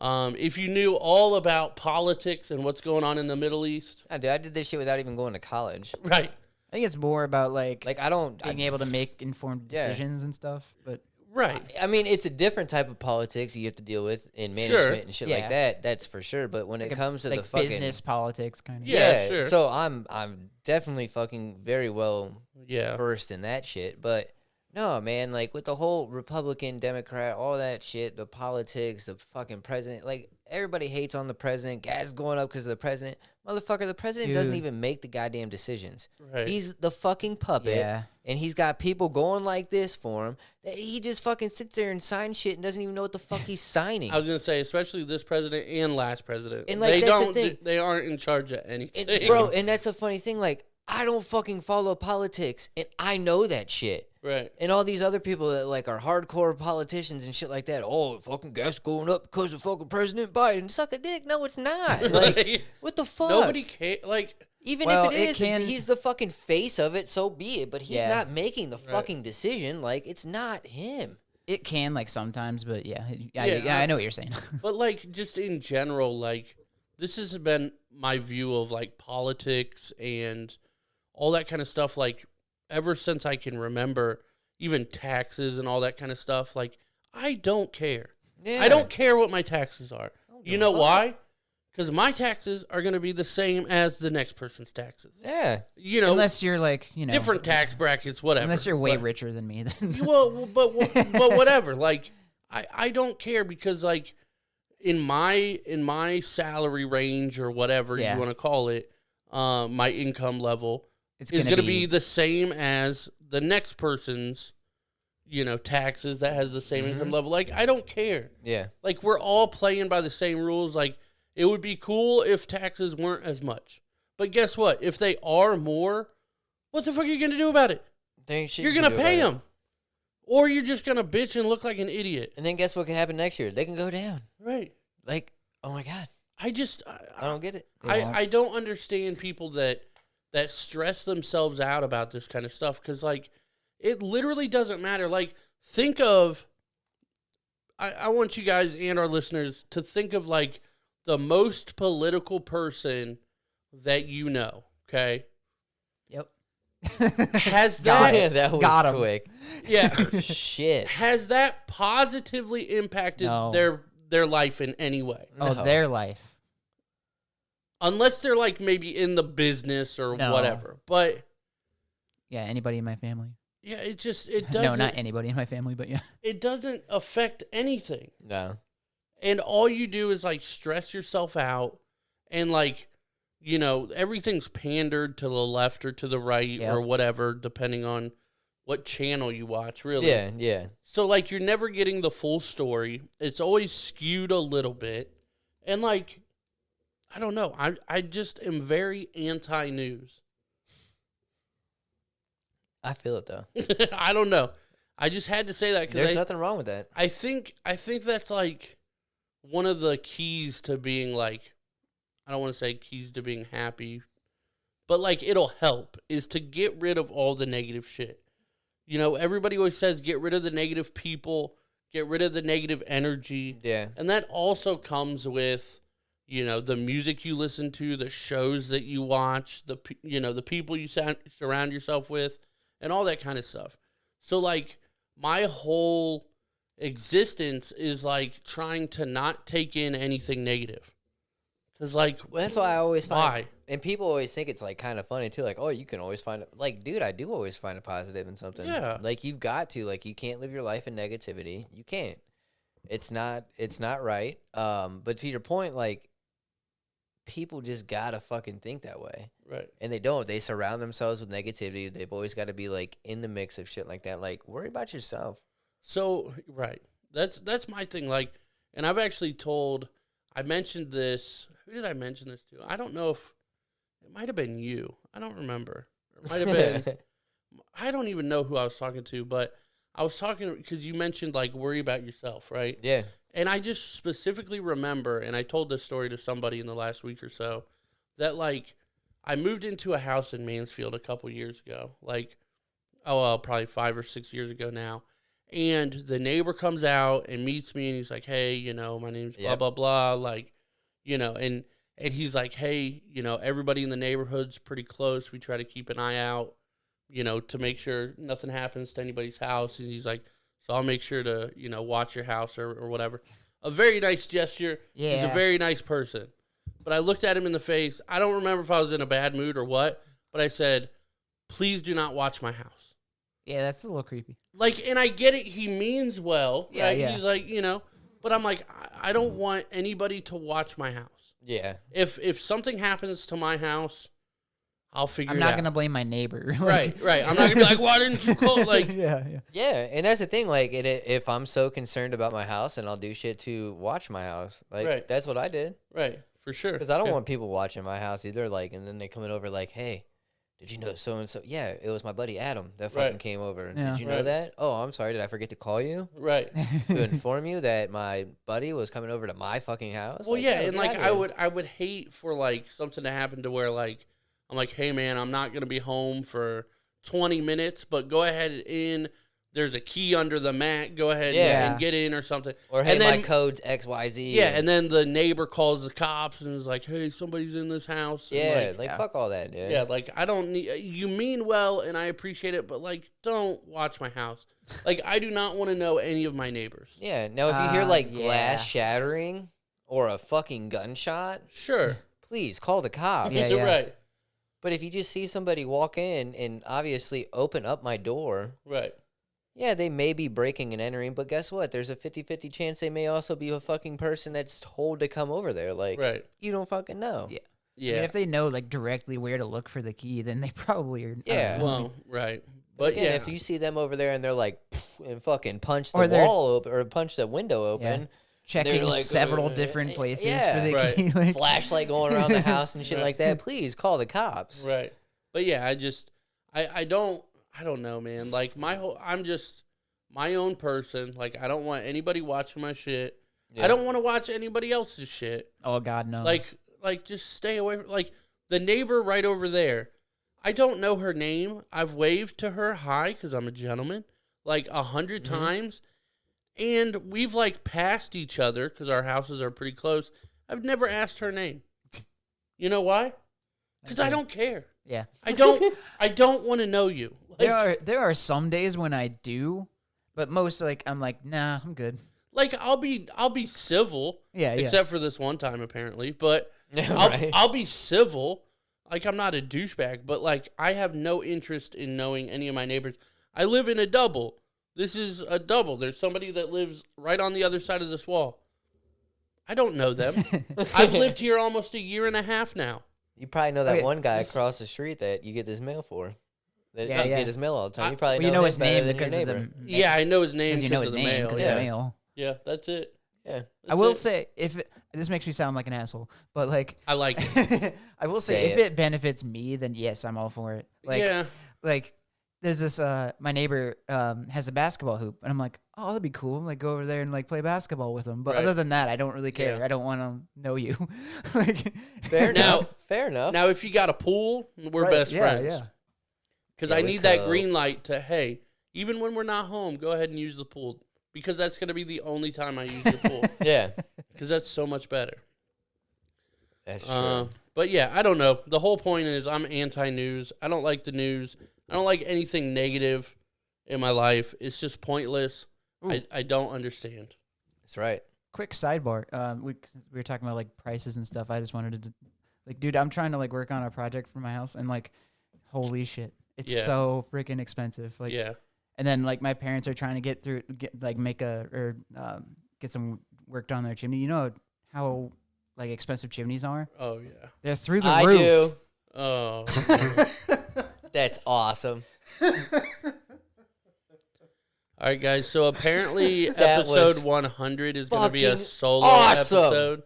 S1: if you knew all about politics and what's going on in the Middle East?
S2: Dude, I did this shit without even going to college.
S1: Right.
S3: I think it's more about like
S2: I don't
S3: being able to make informed
S2: Yeah.
S3: decisions and stuff. But
S1: Right.
S2: I mean, it's a different type of politics you have to deal with in management and shit
S3: Yeah.
S2: like that. That's for sure. But when it comes to
S3: like
S2: the fucking
S3: business politics kind of.
S1: Yeah, sure.
S2: So I'm definitely fucking very well
S1: Yeah.
S2: versed in that shit. But no, man, like with the whole Republican, Democrat, all that shit, the politics, the fucking president, like everybody hates on the president. Gas is going up because of the president. Motherfucker, the president doesn't even make the goddamn decisions.
S1: Right.
S2: He's the fucking puppet.
S3: Yeah.
S2: And he's got people going like this for him. That he just fucking sits there and signs shit and doesn't even know what the fuck he's signing.
S1: I was gonna say, especially this president and last president,
S2: And, like,
S1: they
S2: that's the
S1: don't.
S2: thing.
S1: They aren't in charge of anything,
S2: Bro, and that's a funny thing. Like, I don't fucking follow politics, and I know that shit.
S1: Right.
S2: And all these other people that like are hardcore politicians and shit like that. Oh, fucking gas going up because of fucking President Biden. Suck a dick. No, it's not. Like, what the fuck?
S1: Nobody cares. Like,
S2: Even
S3: Well,
S2: if it is,
S3: can-
S2: he's the fucking face of it. So be it. But he's
S3: Yeah.
S2: not making the fucking decision. Like, it's not him.
S3: It can like sometimes, but yeah,
S1: Yeah,
S3: I know what you're saying.
S1: but like, just in general, like, this has been my view of like politics and all that kind of stuff. Like, ever since I can remember, even taxes and all that kind of stuff. Like, I don't care.
S2: Yeah.
S1: I don't care what my taxes are. You know why? Because my taxes are going to be the same as the next person's taxes.
S2: Yeah.
S1: You know,
S3: unless you're like,
S1: different tax brackets, whatever.
S3: Unless you're way richer than me, then
S1: but whatever. Like, I don't care because like in my salary range or whatever you want to call it, my income level is going to be the same as the next person's, taxes that has the same income level. Like, I don't care.
S2: Yeah.
S1: Like, we're all playing by the same rules. Like, it would be cool if taxes weren't as much. But guess what? If they are more, what the fuck are you going to do about it? You're going to pay them. Or you're just going to bitch and look like an idiot.
S2: And then guess what can happen next year? They can go down.
S1: Right.
S2: Like, oh my God.
S1: I
S2: don't get it.
S1: I don't understand people that stress themselves out about this kind of stuff because, like, it literally doesn't matter. Like, think of, I want you guys and our listeners to think of, like, the most political person that you know, okay?
S3: Yep.
S1: Has that...
S2: that was quick.
S1: Yeah.
S2: Shit.
S1: Has that positively impacted their life in any way?
S3: Oh, their life.
S1: Unless they're, like, maybe in the business or whatever. But...
S3: Yeah, anybody in my family.
S1: Yeah, it doesn't...
S3: No, not anybody in my family, but yeah.
S1: It doesn't affect anything.
S2: No.
S1: And all you do is, like, stress yourself out and, like, everything's pandered to the left or to the right or whatever, depending on what channel you watch, really.
S2: Yeah, yeah.
S1: So, like, you're never getting the full story. It's always skewed a little bit. And, like, I don't know. I just am very anti-news.
S2: I feel it, though.
S1: I don't know. I just had to say that because
S2: there's nothing wrong with that.
S1: I think that's, like, one of the keys to being, like, I don't want to say keys to being happy, but, like, it'll help, is to get rid of all the negative shit. Everybody always says get rid of the negative people, get rid of the negative energy.
S2: Yeah.
S1: And that also comes with, the music you listen to, the shows that you watch, the people you surround yourself with, and all that kind of stuff. So, like, my whole existence is, like, trying to not take in anything negative. Because, like,
S2: well, that's why I always find,
S1: why?
S2: And people always think it's, like, kind of funny, too. Like, oh, you can always find, like, dude, I do always find a positive in something.
S1: Yeah.
S2: Like, you've got to. Like, you can't live your life in negativity. You can't. It's not right. But to your point, like, people just gotta fucking think that way.
S1: Right.
S2: And they don't. They surround themselves with negativity. They've always got to be, like, in the mix of shit like that. Like, worry about yourself.
S1: So, right. That's my thing. Like, and I've actually I mentioned this. Who did I mention this to? I don't know if it might have been you. I don't remember. It might have been. I don't even know who I was talking to, but I was talking because you mentioned, like, worry about yourself, right?
S2: Yeah.
S1: And I just specifically remember, and I told this story to somebody in the last week or so, that, like, I moved into a house in Mansfield a couple years ago, like, probably 5 or 6 years ago now. And the neighbor comes out and meets me, and he's like, hey, my name's blah, blah, blah, like, and he's like, hey, everybody in the neighborhood's pretty close. We try to keep an eye out, to make sure nothing happens to anybody's house. And he's like, so I'll make sure to, watch your house or whatever. A very nice gesture.
S3: Yeah.
S1: He's a very nice person. But I looked at him in the face. I don't remember if I was in a bad mood or what, but I said, please do not watch my house.
S3: Yeah, that's a little creepy.
S1: Like, and I get it. He means well.
S3: Yeah,
S1: right?
S3: yeah.
S1: He's like, but I'm like, I don't want anybody to watch my house.
S2: Yeah.
S1: If something happens to my house, I'll figure it out.
S3: I'm not going to blame my neighbor.
S1: Right. I'm not going to be like, why didn't you call? Like,
S3: yeah.
S2: Yeah, and that's the thing. Like, if I'm so concerned about my house, and I'll do shit to watch my house. Like, that's what I did.
S1: Right, for sure.
S2: Because I don't want people watching my house either. Like, and then they coming over like, hey, did you know so-and-so? Yeah, it was my buddy Adam that fucking came over.
S3: Yeah.
S2: Did you know that? Oh, I'm sorry. Did I forget to call you?
S1: Right.
S2: To inform you that my buddy was coming over to my fucking house?
S1: Well,
S2: like,
S1: yeah, and,
S2: get
S1: like,
S2: out of here.
S1: I would hate for, like, something to happen to where, like, I'm like, hey, man, I'm not going to be home for 20 minutes, but go ahead in. There's a key under the mat. Go ahead and get in or something.
S2: Or, hey,
S1: and then,
S2: my code's XYZ.
S1: Yeah, and then the neighbor calls the cops and is like, hey, somebody's in this house.
S2: Yeah, like fuck all that, dude.
S1: Yeah, like, I don't need... You mean well, and I appreciate it, but, like, don't watch my house. Like, I do not want to know any of my neighbors.
S2: Yeah, now if you hear, like, glass shattering... or a fucking gunshot,
S1: Sure.
S2: please call the cops.
S3: Yeah,
S1: You're right.
S2: But if you just see somebody walk in and obviously open up my door,
S1: Right.
S2: yeah, they may be breaking and entering, but guess what? There's a 50-50 chance they may also be a fucking person that's told to come over there. Like,
S1: Right.
S2: you don't fucking know.
S3: Yeah.
S1: Yeah.
S3: I mean, if they know like directly where to look for the key, then they probably are.
S2: Yeah.
S1: Well, right.
S2: But
S1: But
S2: again,
S1: yeah.
S2: if you see them over there and they're like, and fucking punch
S3: Or
S2: the
S3: they're-
S2: wall open or punch the window open,
S3: checking
S2: they're like,
S3: several different places
S2: yeah.
S3: for the
S1: Right.
S3: key. Like,
S2: flashlight going around the house and shit
S1: Right.
S2: like that, please call the cops.
S1: Right. But yeah, I don't know, man. Like I'm just my own person. Like I don't want anybody watching my shit.
S2: Yeah.
S1: I don't want to watch anybody else's shit.
S3: oh God, no.
S1: Like just stay away from, like the neighbor right over there. I don't know her name. I've waved to her hi because I'm a gentleman like 100 times. And we've like passed each other because our houses are pretty close. I've never asked her name. You know why? Because I don't care.
S3: yeah.
S1: I don't want to know you. Like,
S3: There are some days when I do, but most like I'm like, nah, I'm good.
S1: like I'll be civil.
S3: Yeah, yeah.
S1: Except for this one time apparently, but
S2: Right.
S1: I'll be civil. Like I'm not a douchebag, but like I have no interest in knowing any of my neighbors. I live in a double. This is a double. There's somebody that lives right on the other side of this wall. I don't know them. I've lived here almost a year and a half now.
S2: You probably know that
S3: Okay,
S2: one guy
S3: this-
S2: across the street that you get this mail for. That
S3: Yeah,
S2: you
S3: yeah.
S2: get his mail all the time. You probably
S3: Well, you
S2: know
S3: know
S2: him
S3: his
S2: better
S3: name
S2: than your
S3: because of
S2: neighbor.
S3: the
S1: Yeah, I know his name
S3: because you know
S1: because
S3: his
S1: of the
S3: name
S1: mail.
S3: because
S1: Yeah,
S3: of the mail.
S1: yeah, that's it.
S2: Yeah.
S3: I
S1: That's
S3: will
S1: it.
S3: say this makes me sound like an asshole, but like
S1: I like it.
S3: I will say
S2: Say
S3: if
S2: it.
S3: it benefits me, then yes, I'm all for it. Like
S1: yeah,
S3: like there's this my neighbor has a basketball hoop, and I'm like, oh, that'd be cool. Like go over there and like play basketball with him. But
S1: Right.
S3: other than that, I don't really care.
S1: Yeah.
S3: I don't want to know you. Like
S2: Fair
S1: Now-
S2: enough. Fair enough.
S1: now if you got a pool, we're
S3: right,
S1: best
S3: yeah,
S1: friends.
S3: Yeah.
S1: Because
S2: Yeah,
S1: I
S2: we
S1: need that
S2: could.
S1: green light to, hey, even when we're not home, go ahead and use the pool. Because that's going to be the only time I use the pool.
S2: Yeah.
S1: Because that's so much better.
S2: That's true.
S1: But yeah, I don't know. The whole point is I'm anti-news. I don't like the news. I don't like anything negative in my life. It's just pointless. I don't understand.
S2: That's right.
S3: Quick sidebar. Since we were talking about like prices and stuff. I just wanted to, like, dude, I'm trying to like work on a project for my house, and like, holy shit, it's
S1: Yeah.
S3: so freaking expensive. Like,
S1: Yeah.
S3: and then like my parents are trying to get some work done on their chimney. You know how like expensive chimneys are?
S1: Oh, yeah.
S3: They're through the
S2: I
S3: roof.
S2: do.
S1: Oh.
S2: That's awesome.
S1: All right, guys. So apparently
S2: That
S1: episode
S2: was
S1: 100 is going to be a
S2: fucking
S1: solo
S2: awesome.
S1: episode.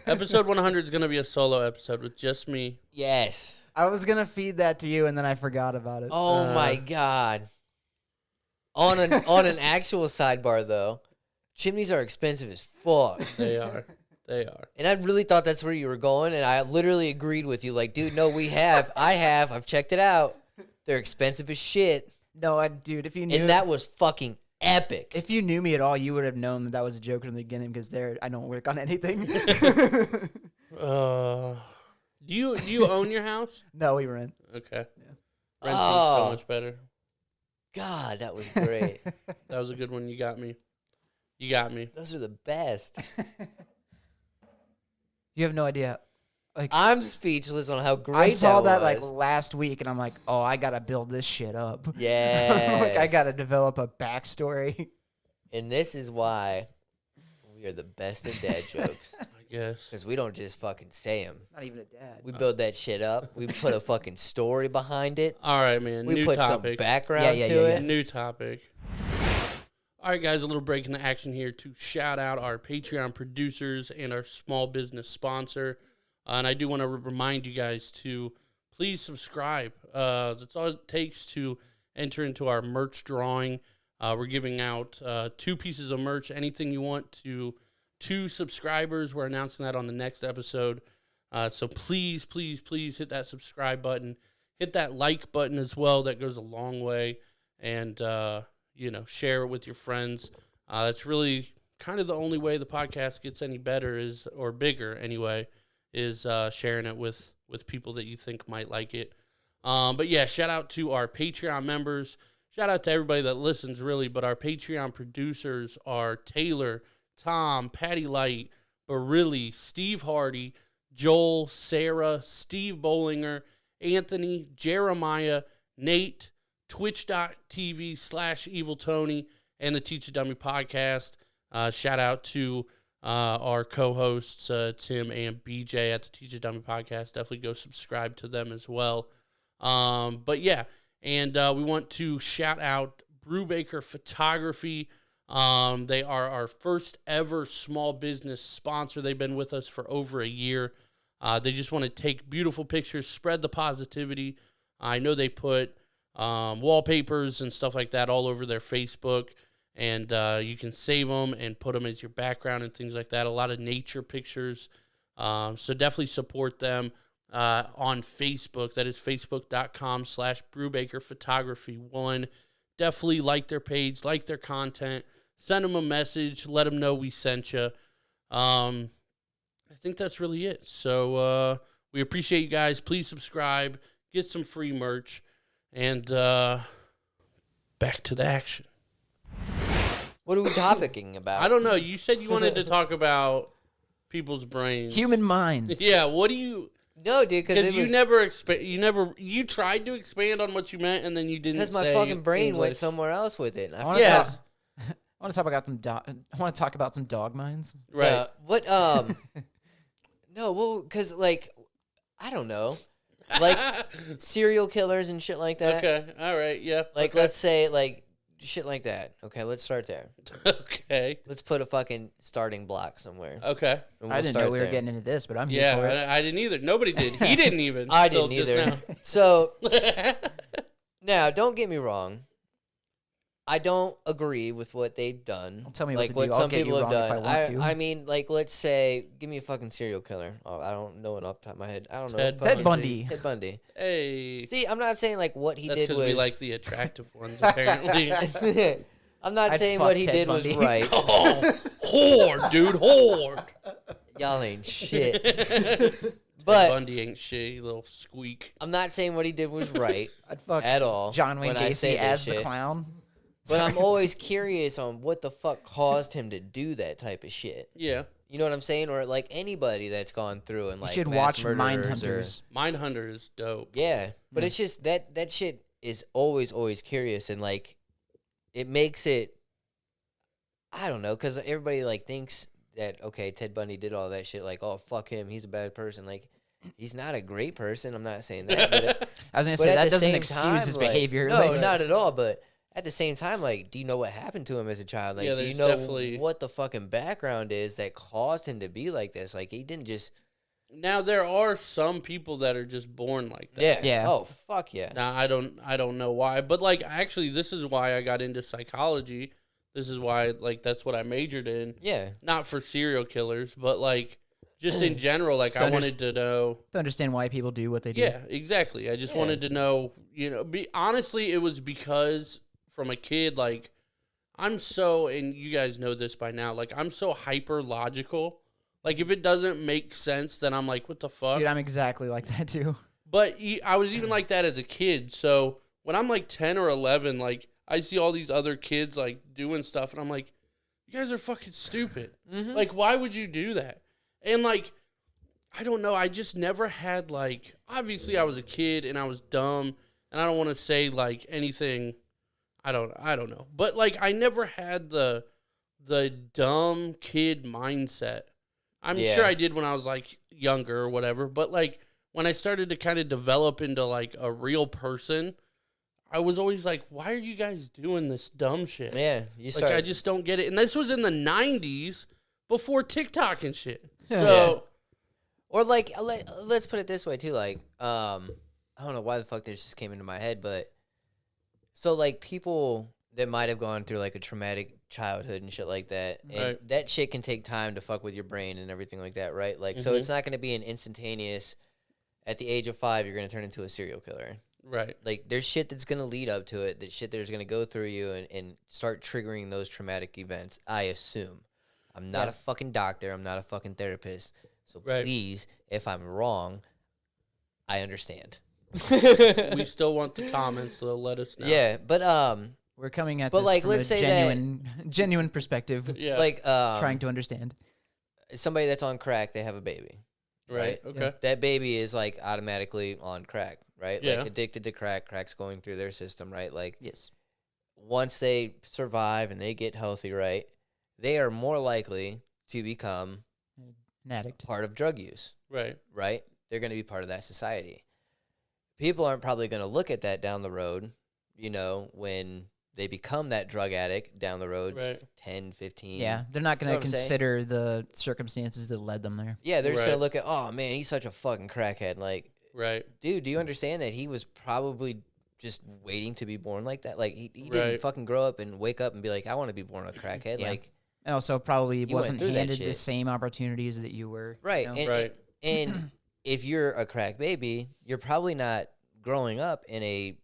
S1: Episode 100 is going to be a solo episode with just me.
S2: Yes.
S3: I was gonna feed that to you, and then I forgot about it.
S2: Oh my god. On an actual sidebar though, chimneys are expensive as fuck.
S1: They are. They are.
S2: And I really thought that's where you were going, and I literally agreed with you. Like, dude, no, I've checked it out. They're expensive as shit.
S3: No, dude, if you knew
S2: And that was fucking epic.
S3: if you knew me at all, you would have known that was a joke from the beginning because I don't work on anything.
S1: Do you own your house?
S3: No, we rent.
S1: Okay.
S3: Yeah.
S1: Renting's
S2: Oh.
S1: so much better.
S2: God, that was great.
S1: That was a good one. You got me. You got me.
S2: Those are the best.
S3: You have no idea. Like
S2: I'm speechless on how great
S3: I saw that
S2: was.
S3: like last week, and I'm like, oh, I gotta build this shit up.
S2: Yes.
S3: Like I gotta develop a backstory.
S2: And this is why we are the best at dad jokes.
S1: I guess.
S2: Because we don't just fucking say them.
S3: Not even a dad.
S2: We build that shit up. We put a fucking story behind it.
S1: All right, man.
S2: We
S1: New
S2: put
S1: topic.
S2: some background
S3: Yeah,
S2: to
S3: yeah,
S2: it.
S3: yeah.
S1: New topic. All right, guys, a little break in the action here to shout out our Patreon producers and our small business sponsor. And I do want to remind you guys to please subscribe. That's all it takes to enter into our merch drawing. We're giving out 2 pieces of merch, anything you want, to 2 subscribers. We're announcing that on the next episode. So please, please, please hit that subscribe button. Hit that like button as well. That goes a long way. And, share it with your friends. That's really kind of the only way the podcast gets any better or bigger anyway, is sharing it with people that you think might like it. But yeah, shout out to our Patreon members. Shout out to everybody that listens, really. But our Patreon producers are Taylor, Tom, Patty Light, Barili, Steve Hardy, Joel, Sarah, Steve Bollinger, Anthony, Jeremiah, Nate, twitch.tv/Evil Tony, and the Teach a Dummy podcast. Shout out to our co-hosts, Tim and BJ at the Teach a Dummy podcast. Definitely go subscribe to them as well. But yeah, and we want to shout out Brubaker Photography. They are our first ever small business sponsor. They've been with us for over a year. They just want to take beautiful pictures, spread the positivity. I know they put wallpapers and stuff like that all over their Facebook, and you can save them and put them as your background and things like that. A lot of nature pictures. So definitely support them on Facebook. That is facebook.com/Brubaker Photography 1. Definitely like their page, like their content. Send them a message. Let them know we sent you. I think that's really it. So we appreciate you guys. Please subscribe. Get some free merch. And back to the action.
S2: What are we topicing about?
S1: I don't know. You said you wanted to talk about people's brains.
S3: Human minds.
S1: Yeah, what do you...
S2: No, dude, because
S1: you tried to expand on what you meant, and then you didn't.
S2: Because my fucking brain went somewhere else with it.
S3: I want to talk about some dog minds.
S1: Right.
S2: What? No, well, because like, I don't know, like serial killers and shit like that.
S1: Okay. All right. Yeah.
S2: Like,
S1: okay.
S2: let's say like shit like that. Okay, let's start there.
S1: Okay.
S2: Let's put a fucking starting block somewhere.
S1: Okay.
S2: And
S3: I didn't know we were
S2: there.
S3: getting into this, but I'm here for it.
S1: Yeah, I didn't either. Nobody did. He didn't even.
S2: I
S1: Still
S2: didn't
S1: just
S2: either. So now, don't get me wrong. I don't agree with what they've done.
S3: Don't tell me
S2: like
S3: what to do.
S2: some
S3: I'll get
S2: people
S3: you
S2: have
S3: wrong
S2: done.
S3: if I want to.
S2: I mean, like, let's say, give me a fucking serial killer. Oh, I don't know it off the top of my head. I don't know.
S3: Ted Bundy.
S2: Ted Bundy.
S1: Hey.
S2: See, I'm not saying like what he
S1: That's
S2: did
S1: because
S2: was.
S1: we like the attractive ones, apparently.
S2: I'm not
S3: I'd
S2: saying
S3: fuck
S2: what he
S3: Ted
S2: did
S3: Bundy.
S2: was right.
S1: Oh, whore, dude, whore.
S2: Y'all ain't shit.
S1: Ted
S2: But
S1: Bundy ain't shit, you little squeak.
S2: I'm not saying what he did was right
S3: I'd fuck
S2: at all.
S3: John Wayne
S2: when I say
S3: Gacy
S2: that
S3: as
S2: shit.
S3: the clown.
S2: But I'm always curious on what the fuck caused him to do that type of shit.
S1: Yeah.
S2: You know what I'm saying? Or like anybody that's gone through and like
S3: You should
S2: mass
S3: watch
S2: murderers
S3: Mindhunters.
S1: Mindhunter is dope.
S2: Yeah, but it's just that shit is always curious, and like it makes it. I don't know, because everybody like thinks that okay, Ted Bundy did all that shit. Like, oh fuck him, he's a bad person. Like, he's not a great person. I'm not saying that. But
S3: I was gonna
S2: but
S3: say
S2: at
S3: that
S2: the
S3: doesn't
S2: same
S3: excuse
S2: time,
S3: his
S2: like,
S3: behavior.
S2: No,
S3: Like,
S2: not at all. But at the same time, like, do you know what happened to him as a child? Like,
S1: Yeah,
S2: do you
S1: there's
S2: know
S1: definitely-
S2: what the fucking background is that caused him to be like this? Like, he didn't just.
S1: Now there are some people that are just born like that.
S2: Yeah.
S3: Yeah.
S2: Oh fuck yeah.
S1: Now I don't know why, but like actually this is why I got into psychology. This is why like that's what I majored in.
S2: Yeah.
S1: Not for serial killers, but like just in general. Like I wanted to know.
S3: to understand why people do what they do.
S1: Yeah, exactly. I just wanted to know. You know, honestly, it was because from a kid, like I'm so, and you guys know this by now. Like I'm so hyper logical. Like, if it doesn't make sense, then I'm like, what the fuck?
S3: Dude, I'm exactly like that too.
S1: But I was even like that as a kid. So when I'm like 10 or 11, like I see all these other kids like doing stuff, and I'm like, you guys are fucking stupid.
S2: Mm-hmm.
S1: Like, why would you do that? And like, I don't know. I just never had like, obviously I was a kid and I was dumb, and I don't want to say like anything. I don't know. But like, I never had the dumb kid mindset. I'm sure I did when I was like younger or whatever, but like when I started to kind of develop into like a real person, I was always like, why are you guys doing this dumb shit?
S2: Yeah. You
S1: Like,
S2: start.
S1: I just don't get it. And this was in the 90s before TikTok and shit.
S3: Yeah.
S1: So,
S2: Or like, let's put it this way too. Like, I don't know why the fuck this just came into my head, but so like people that might have gone through like a traumatic childhood and shit like that, and
S1: Right.
S2: that shit can take time to fuck with your brain and everything like that, right? Like, so
S1: Mhm.
S2: it's not going to be an instantaneous. At the age of 5, you're going to turn into a serial killer.
S1: right.
S2: Like, there's shit that's going to lead up to it. That shit that's going to go through you and start triggering those traumatic events. I assume. I'm not
S1: Yeah.
S2: a fucking doctor. I'm not a fucking therapist. So
S1: Right.
S2: please, if I'm wrong, I understand.
S1: We still want the comments, so let us know.
S2: Yeah, but
S3: We're coming at
S2: But,
S3: this
S2: like,
S3: from
S2: let's
S3: a
S2: say that-
S3: genuine perspective,
S1: Yeah.
S2: like
S3: trying to understand.
S2: somebody that's on crack, they have a baby.
S1: Right. Okay.
S2: That baby is like automatically on crack, right?
S1: Yeah.
S2: Like addicted to crack. Crack's going through their system, right? Like
S3: Yes.
S2: once they survive and they get healthy, right, they are more likely to become
S3: An addict.
S2: part of drug use,
S1: Right.
S2: right? They're going to be part of that society. People aren't probably going to look at that down the road, you know, when they become that drug addict down the road,
S1: Right.
S2: 10, 15.
S3: Yeah, they're not going
S2: Know
S3: to
S2: what I'm saying?
S3: consider the circumstances that led them there.
S2: Yeah, they're just
S1: Right.
S2: going to look at, oh, man, he's such a fucking crackhead. Like,
S1: Right.
S2: dude, do you understand that he was probably just waiting to be born like that? Like, he
S1: Right.
S2: didn't fucking grow up and wake up and be like, I want to be born a crackhead.
S3: Yeah.
S2: Like,
S3: And also probably
S2: went
S3: wasn't
S2: through that
S3: handed the
S2: shit.
S3: same opportunities that you were.
S2: right.
S3: You know?
S2: And,
S1: Right.
S2: and if you're a crack baby, you're probably not growing up in a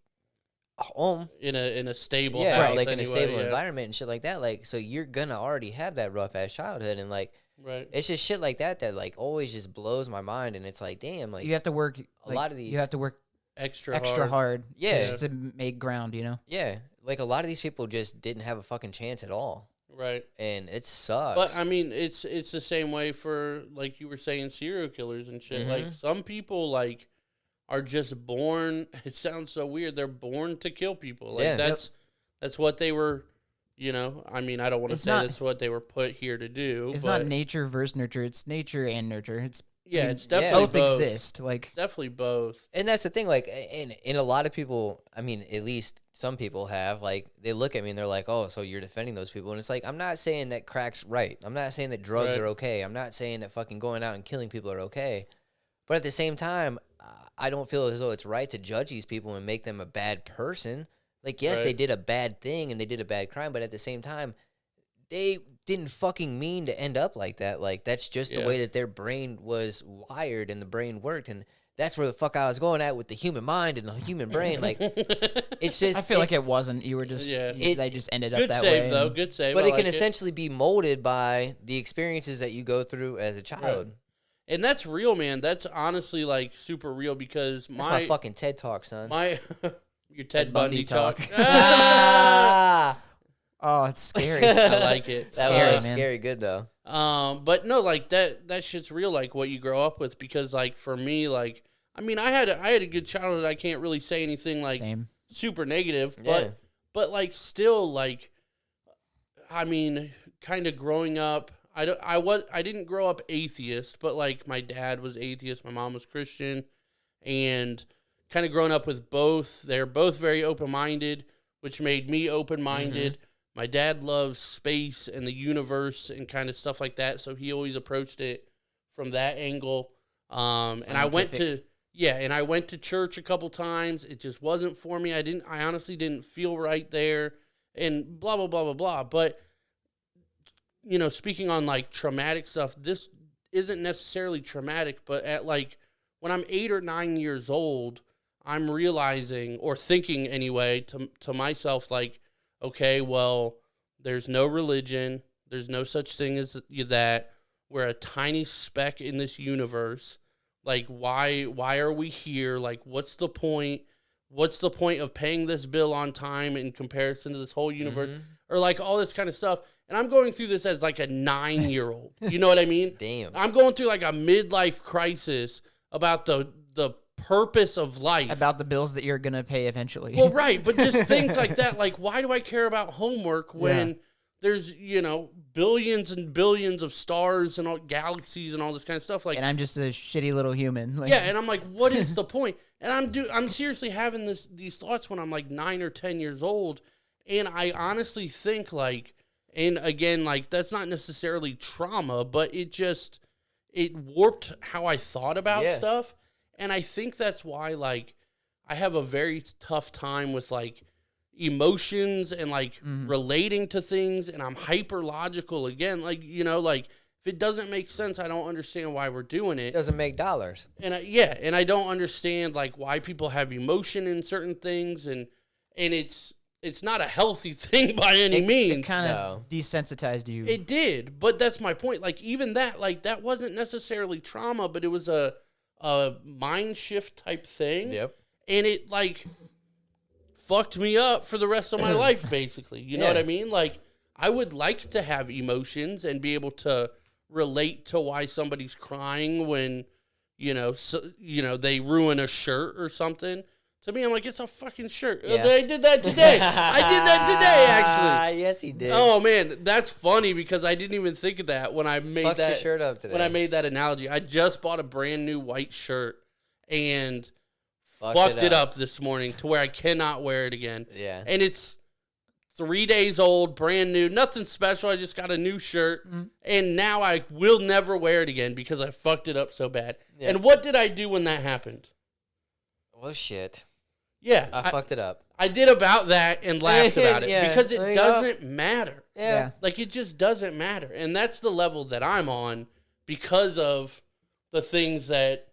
S2: home.
S1: In a stable
S2: Yeah,
S1: house
S2: like in a
S1: anyway,
S2: stable
S1: yeah.
S2: environment and shit like that. Like, so you're gonna already have that rough ass childhood, and like,
S1: Right.
S2: it's just shit like that that like always just blows my mind. And it's like, damn, like,
S3: You have to work.
S2: a lot of these-
S3: You have to work
S1: Extra
S3: hard.
S2: Yeah.
S3: Just to make ground. You know.
S2: yeah, like a lot of these people just didn't have a fucking chance at all,
S1: Right.
S2: and it sucks.
S1: But I mean, it's the same way for, like you were saying, serial killers and shit. Like
S2: Mhm.
S1: some people like are just born. It sounds so weird. They're born to kill people. Like
S2: Yeah.
S1: that's what they were. You know, I mean, I don't want to
S3: It's
S1: say
S3: not-
S1: that's what they were put here to do.
S3: It's
S1: but
S3: not nature versus nurture. It's nature and nurture. It's
S1: yeah,
S3: mean,
S1: it's definitely
S3: both
S1: both.
S3: exist. Like
S1: Definitely both.
S2: And that's the thing, like, and a lot of people, I mean, at least some people have, like, they look at me and they're like, oh, so you're defending those people. And it's like, I'm not saying that crack's right. I'm not saying that drugs
S1: Right.
S2: are okay. I'm not saying that fucking going out and killing people are okay. But at the same time, I don't feel as though it's right to judge these people and make them a bad person. Like, yes, they
S1: Right.
S2: did a bad thing and they did a bad crime, but at the same time, they didn't fucking mean to end up like that. Like, that's just the
S1: Yeah.
S2: way that their brain was wired and the brain worked. And that's where the fuck I was going at with the human mind and the human brain. Like, it's just.
S3: I feel like it wasn't. You were just.
S1: Yeah.
S3: They just ended up
S1: Good
S3: that
S1: save
S3: way.
S1: though.
S3: and-
S1: Good save.
S2: But
S1: I
S2: it can
S1: like
S2: essentially be molded by the experiences that you go through as a child.
S1: And that's real, man. That's honestly like super real because
S2: That's my fucking TED Talk, son.
S1: my your Ted Bundy
S3: Bundy
S1: talk.
S3: talk.
S2: Ah!
S3: Oh, it's scary.
S1: I like it.
S2: That
S3: Scary,
S2: was
S3: man.
S2: scary good, though.
S1: But no, like that shit's real. Like what you grow up with, because like for me, like I mean, I had a good childhood. I can't really say anything like
S3: Same.
S1: super negative,
S2: Yeah.
S1: but like still like, I mean, kind of growing up. I didn't grow up atheist, but like my dad was atheist, my mom was Christian, and kind of growing up with both. They're both very open minded, which made me open minded. My dad loves space and the universe and kind of stuff like that, so he always approached it from that angle. And I went to church a couple times. It just wasn't for me. I honestly didn't feel right there, and blah blah blah blah blah. But you know, speaking on like traumatic stuff, this isn't necessarily traumatic, but at like when I'm 8 or 9 years old, I'm realizing or thinking anyway to myself like, okay, well, there's no religion. There's no such thing as that. We're a tiny speck in this universe. Like, why are we here? Like, what's the point? What's the point of paying this bill on time in comparison to this whole universe? Or like all this kind of stuff. And I'm going through this as like a 9-year-old. You know what I mean?
S2: Damn.
S1: I'm going through like a midlife crisis about the purpose of life.
S3: About the bills that you're gonna pay eventually.
S1: Well, right, but just things like that. Like, why do I care about homework when there's, you know, billions and billions of stars and all galaxies and all this kind of stuff? Like,
S3: and I'm just a shitty little human. Like,
S1: yeah, and I'm like, what is the point? And I'm seriously having these thoughts when I'm like 9 or 10 years old, and I honestly think like, and again, like that's not necessarily trauma, but it warped how I thought about stuff. And I think that's why, like, I have a very tough time with, like, emotions and, like, relating to things. And I'm hyper logical again. Like, you know, like, if it doesn't make sense, I don't understand why we're doing it.
S2: It doesn't make dollars.
S1: And I don't understand, like, why people have emotion in certain things. And it's not a healthy thing by any means.
S3: It kind of desensitized you.
S1: It did. But that's my point. Like, even that, like, that wasn't necessarily trauma, but it was a mind shift type thing.
S2: Yep.
S1: And it like fucked me up for the rest of my life, basically. You know what I mean? Like, I would like to have emotions and be able to relate to why somebody's crying when, they ruin a shirt or something. To me, I'm like, it's a fucking shirt.
S3: Yeah.
S1: I did that today. I did that today, actually.
S2: Yes, he did.
S1: Oh man, that's funny because I didn't even think of that when I made
S2: Fucked your
S1: that
S2: shirt up today.
S1: when I made that analogy. I just bought a brand new white shirt and
S2: Fucked
S1: it up this morning to where I cannot wear it again.
S2: Yeah.
S1: And it's 3 days old, brand new, nothing special. I just got a new shirt, and now I will never wear it again because I fucked it up so bad.
S2: Yeah.
S1: And what did I do when that happened?
S2: Well, shit.
S1: Yeah,
S2: I fucked it up.
S1: I did about that and laughed about it
S2: Yeah,
S1: because
S2: there
S1: it
S2: you
S1: doesn't matter.
S2: Yeah.
S1: Like, it just doesn't matter. And that's the level that I'm on because of the things that,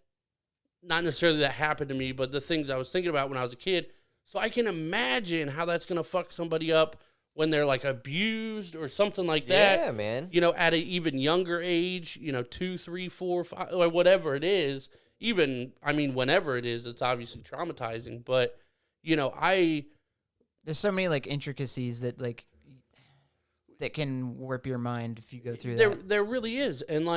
S1: not necessarily that happened to me, but the things I was thinking about when I was a kid. So I can imagine how that's going to fuck somebody up when they're, like, abused or something like that.
S2: Yeah, man.
S1: At an even younger age, 2, 3, 4, 5, or whatever it is. Whenever it is, it's obviously traumatizing. But,
S3: There's so many like intricacies that that can warp your mind if you go through that.
S1: There really is. And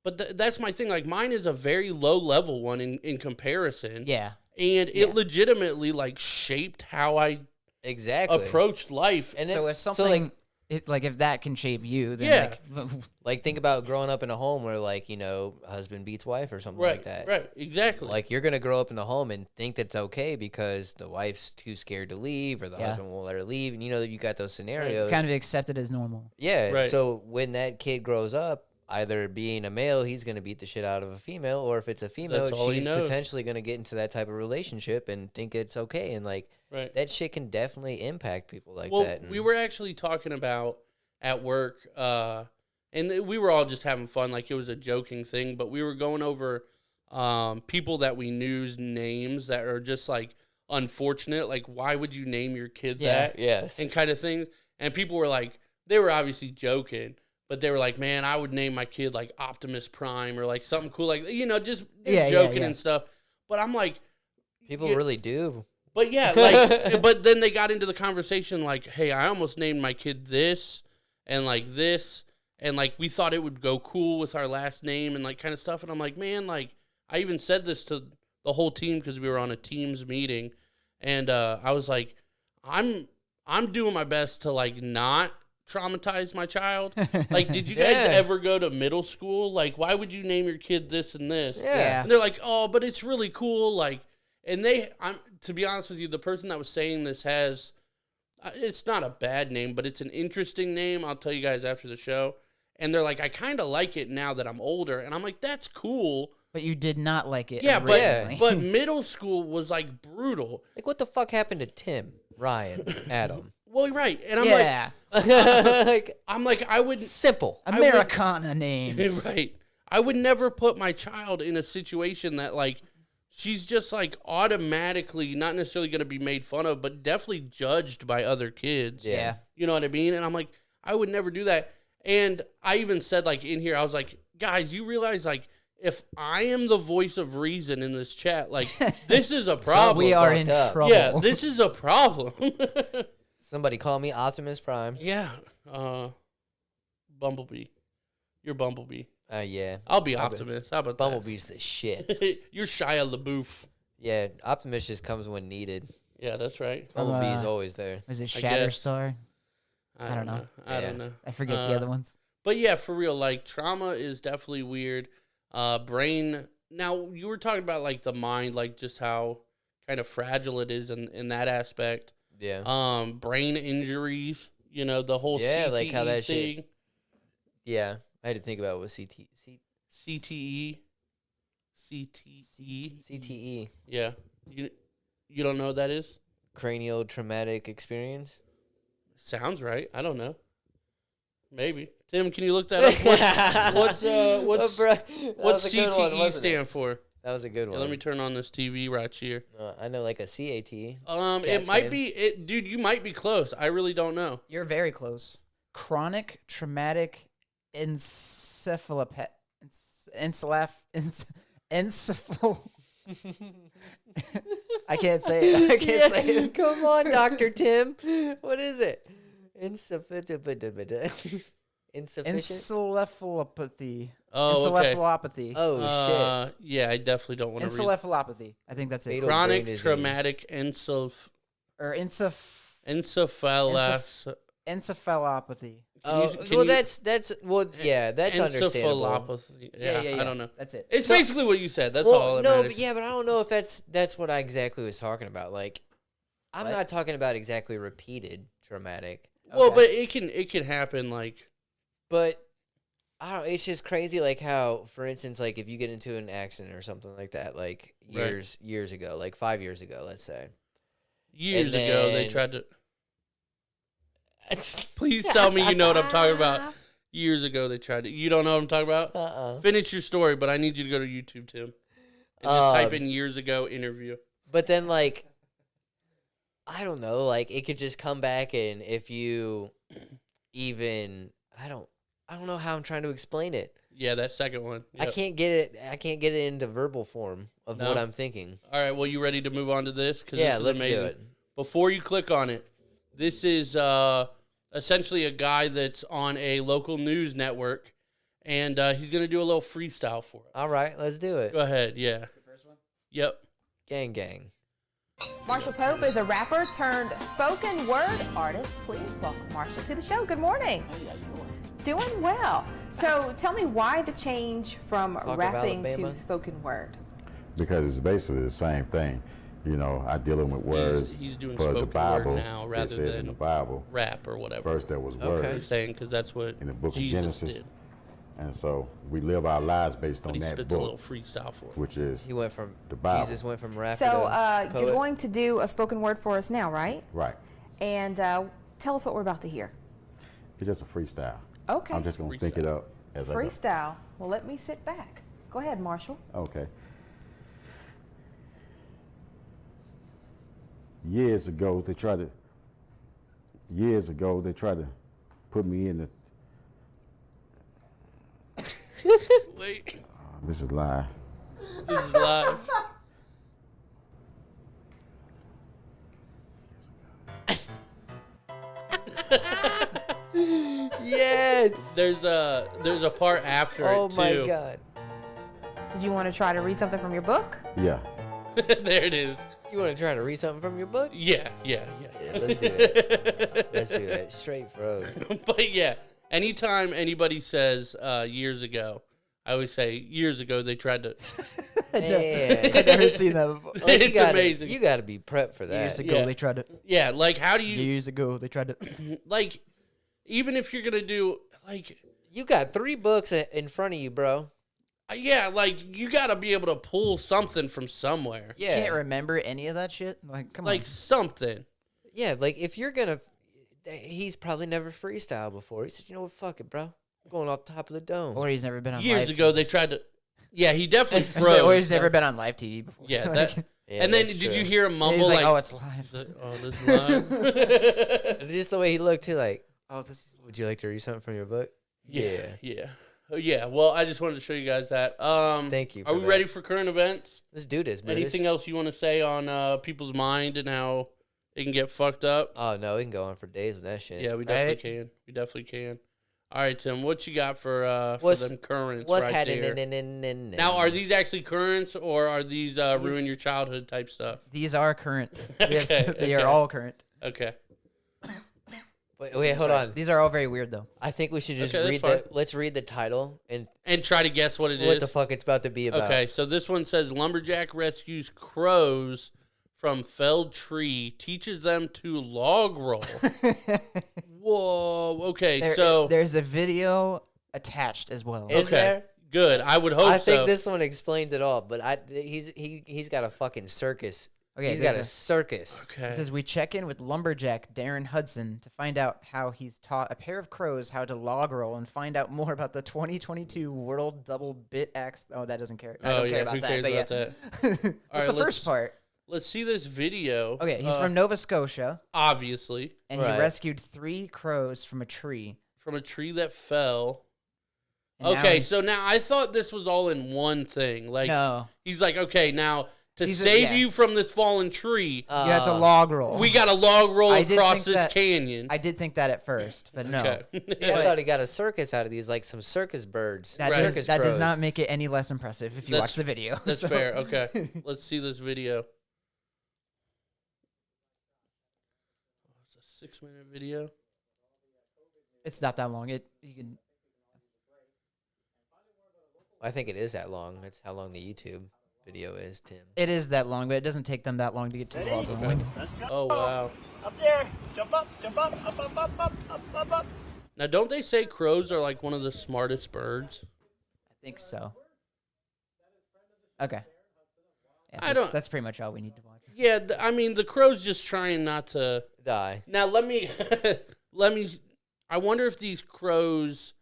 S1: but that's my thing. Like, mine is a very low level one in comparison.
S3: Yeah.
S1: And it legitimately shaped how I
S2: Exactly.
S1: approached life.
S3: And so if something, if that can shape you, then
S2: think about growing up in a home where husband beats wife or something like that.
S1: Right, exactly.
S2: Like, you're going to grow up in the home and think that's okay because the wife's too scared to leave or the husband won't let her leave. And you got those scenarios.
S3: kind of accept it as normal.
S2: Yeah.
S1: Right.
S2: So when that kid grows up, either being a male, he's going to beat the shit out of a female, or if it's a female, she's potentially going to get into that type of relationship and think it's okay. And that shit can definitely impact people like that.
S1: We were actually talking about at work, and we were all just having fun, like it was a joking thing, but we were going over people that we knew's names that are just unfortunate. Like, why would you name your kid that?
S2: Yes.
S1: And kind of things. And people were they were obviously joking, but they were like, man, I would name my kid Optimus Prime or something cool, just joking and stuff. But I'm like,
S2: people really do.
S1: But yeah, but then they got into the conversation hey, I almost named my kid this and this, and we thought it would go cool with our last name and kind of stuff. And I'm like, man, I even said this to the whole team because we were on a Teams meeting, and I was like, I'm doing my best to not traumatize my child. Did you guys ever go to middle school? Why would you name your kid this and this?
S2: Yeah.
S1: And they're like, oh, but it's really cool. And to be honest with you, the person that was saying this has, it's not a bad name, but it's an interesting name. I'll tell you guys after the show. And they're like, I kind of like it now that I'm older. And I'm like, that's cool.
S3: But you did not like it.
S1: Yeah,
S3: originally.
S1: but middle school was brutal.
S2: What the fuck happened to Tim, Ryan, Adam?
S1: Well, right. And I'm I would
S2: simple
S3: Americana names.
S1: Right. I would never put my child in a situation that she's just automatically not necessarily going to be made fun of, but definitely judged by other kids.
S3: Yeah.
S1: You know what I mean? And I'm like, I would never do that. And I even said in here, I was like, guys, you realize if I am the voice of reason in this chat, this is a problem.
S3: So we are in trouble.
S1: Yeah, this is a problem.
S2: Somebody call me Optimus Prime.
S1: Yeah. Bumblebee. You're Bumblebee.
S2: Yeah.
S1: I'll be Optimus. How about
S2: Bumblebee's the shit.
S1: You're Shia LaBeouf.
S2: Yeah, Optimus just comes when needed.
S1: Yeah, that's right.
S2: Bumblebee's always there.
S3: Was it Shatterstar?
S1: I don't know. I don't know.
S3: I forget the other ones.
S1: But yeah, for real, trauma is definitely weird. Brain. Now, you were talking about the mind, just how kind of fragile it is in that aspect.
S2: Yeah.
S1: Brain injuries. The whole CTE
S2: how that
S1: thing.
S2: shit. Yeah, I had to think about what CTE.
S1: CTE.
S2: CTE.
S1: Yeah. You don't know what that is?
S2: Cranial traumatic experience.
S1: Sounds right. I don't know. Maybe. Tim, can you look that up? What's CTE stand for?
S2: That was a good one.
S1: Let me turn on this TV right here.
S2: I know a CAT.
S1: It might be dude, you might be close. I really don't know.
S3: You're very close. Chronic traumatic encephalopathy. Encephal. I can't say it. I can't say it.
S2: Come on, Dr. Tim. What is it? Insufficient?
S3: Encephalopathy.
S1: Oh, okay.
S3: Encephalopathy.
S2: Oh, shit.
S1: Yeah, I definitely don't want to read.
S3: Encephalopathy. I think that's it.
S2: Fatal
S1: Chronic
S2: brain
S1: traumatic
S3: Or
S1: encephalopathy.
S3: encephalopathy.
S2: Well, that's understandable.
S1: Encephalopathy. Yeah, I don't know.
S3: That's it.
S1: It's basically what you said. That's all that matters.
S2: But I don't know if that's what I exactly was talking about. Like, I'm not talking about exactly repeated traumatic.
S1: Well, but it can happen like.
S2: But I don't. It's just crazy, like how, for instance, like if you get into an accident or something like that, like years ago, like 5 years ago, let's say.
S1: Years ago, they tried to. Please tell me you know what I'm talking about. Years ago, they tried to. You don't know what I'm talking about? Finish your story, but I need you to go to YouTube, Tim. And just type in years ago interview.
S2: But then, like, I don't know, like, it could just come back, and if you even, I don't know how I'm trying to explain it.
S1: Yeah, that second one. Yep.
S2: I can't get it into verbal form of what I'm thinking.
S1: All right, well, you ready to move on to this?
S2: Yeah,
S1: this
S2: let's
S1: amazing.
S2: do it.
S1: Before you click on it, this is essentially a guy that's on a local news network, and he's going to do a little freestyle for us.
S2: All right, let's do it.
S1: Go ahead, yeah. The first one? Yep.
S2: Gang.
S4: Marshall Pope is a rapper turned spoken word artist. Please welcome Marshall to the show. Good morning.
S5: Hey, how you doing?
S4: Doing well. So tell me why the change from rapping
S2: Alabama.
S4: to spoken word?
S5: Because it's basically the same thing. You know, I dealing with words.
S1: He's doing
S5: for
S1: spoken
S5: the Bible,
S1: word now rather
S5: it says in
S1: than
S5: the Bible.
S1: rap or whatever.
S5: First there was
S2: Okay.
S5: words
S1: He's saying because that's what
S5: in the book
S1: Jesus
S5: of Genesis,
S1: did.
S5: and so we live our lives based
S1: But
S5: on
S1: he
S5: that
S1: spits a little
S5: book,
S1: freestyle for it.
S5: which is
S2: He went from
S5: the Bible.
S2: Jesus went from rapper
S4: So
S2: to poet.
S4: you're going to do a spoken word for us now, right?
S5: right.
S4: And tell us what we're about to hear.
S5: It's just a freestyle.
S4: Okay.
S5: I'm just gonna think it up as I go.
S4: Freestyle. Well, let me sit back. Go ahead, Marshall.
S5: Okay. Years ago, they tried to put me in the.
S1: Wait,
S5: This is live.
S1: this is live.
S2: Yes.
S1: There's a part after
S2: Oh
S1: it too.
S2: my God.
S4: Did you want to try to read something from your book?
S5: Yeah.
S1: There it is.
S2: You want to try to read something from your book?
S1: Yeah.
S2: Let's do it. Let's do it. Straight froze.
S1: But yeah, anytime anybody says years ago, I always say years ago they tried to.
S2: Man.
S3: I've never seen that before.
S2: Like,
S1: It's amazing.
S2: You got to be prepped for that.
S3: Years ago,
S1: Yeah.
S3: they tried to.
S1: Yeah, like how do you
S3: Years ago, they tried to.
S1: like even if you're gonna do like
S2: You got 3 books in front of you, bro.
S1: yeah, like you gotta be able to pull something from somewhere.
S2: Yeah.
S3: Can't remember any of that shit. Like, come
S1: Like
S3: on.
S1: something.
S2: Yeah, like if you're going to... He's probably never freestyled before. He said, you know what, fuck it, bro. I'm going off top of the dome.
S3: Or he's never been on
S1: Years
S3: live
S1: ago
S3: TV.
S1: they tried to. Yeah, he definitely
S3: I
S1: froze.
S3: said, or he's never been on live TV before.
S1: Yeah,
S3: Like,
S1: that.
S2: Yeah,
S1: and then
S2: that's
S1: did
S2: true.
S1: you hear him mumble
S3: he's like,
S1: like,
S3: oh, it's live.
S1: oh, this is live?
S2: Just the way he looked, too, like,
S3: Oh, this is.
S2: would you like to read something from your book?
S1: Yeah. Oh, yeah. Well, I just wanted to show you guys that.
S2: Thank you
S1: Are
S2: for
S1: we
S2: that.
S1: ready for current events?
S2: Let's do this, Brutus.
S1: Anything else you want to say on people's mind and how it can get fucked up?
S2: Oh, no, we can go on for days with that shit.
S1: Yeah, we definitely can. We definitely can. All right, Tim, what you got for them currents
S2: What's
S1: right
S2: happening?
S1: there? Now, are these actually currents or are these ruin your childhood type stuff?
S3: These are current. Yes,
S1: Okay,
S3: they
S1: okay.
S3: are all current.
S1: Okay.
S2: Wait, hold on.
S3: These are all very weird, though.
S2: I think we should just
S1: Okay, that's
S2: read
S1: fine.
S2: let's read the title and
S1: And try to guess what it is.
S2: what the fuck it's about to be about.
S1: Okay, so this one says Lumberjack rescues crows from felled tree, teaches them to log roll. Whoa. Okay, so
S3: there's a video attached as well.
S2: Is
S1: okay,
S2: there?
S1: good. I would hope
S2: I
S1: so.
S2: think this one explains it all, but he's got a fucking circus.
S3: Okay,
S2: He's
S3: there's
S2: got a circus.
S1: Okay.
S3: It says we check in with lumberjack Darren Hudson to find out how he's taught a pair of crows how to log roll and find out more about the 2022 World Double Bit Axe. Oh, that doesn't care. I don't care about
S1: who
S3: that.
S1: cares
S3: but
S1: about
S3: yeah.
S1: that?
S3: But
S1: right,
S3: the
S1: let's-
S3: first part.
S1: Let's see this video.
S3: Okay, he's from Nova Scotia,
S1: Obviously,
S3: and
S2: Right.
S3: he rescued 3 crows from a tree.
S1: from a tree that fell.
S3: And now
S1: Okay,
S3: he's-
S1: so now I thought this was all in one thing. Like
S3: no,
S1: he's like, okay, now to save you from this fallen tree.
S3: You have to log roll.
S1: We got a log roll across this
S3: that,
S1: canyon.
S3: I did think that at first, but no.
S1: Okay.
S2: See, I thought he got a circus out of these, like some circus birds.
S3: That,
S2: circus
S3: that does
S2: crows.
S3: not make it any less impressive if you watch the video.
S1: That's fair. Okay. Let's see this video. It's a 6-minute video.
S3: It's not that long. You can.
S2: I think it is that long. That's how long the YouTube video is, Tim.
S3: It is that long, but it doesn't take them that long to get to the log rolling.
S1: Oh, wow.
S6: Up there. Jump up, up.
S1: Now, don't they say crows are like one of the smartest birds?
S3: I think so. Okay. Yeah,
S1: I don't.
S3: That's pretty much all we need to watch.
S1: Yeah, I mean, the crow's just trying not to
S2: Die.
S1: Now, let me. I wonder if these crows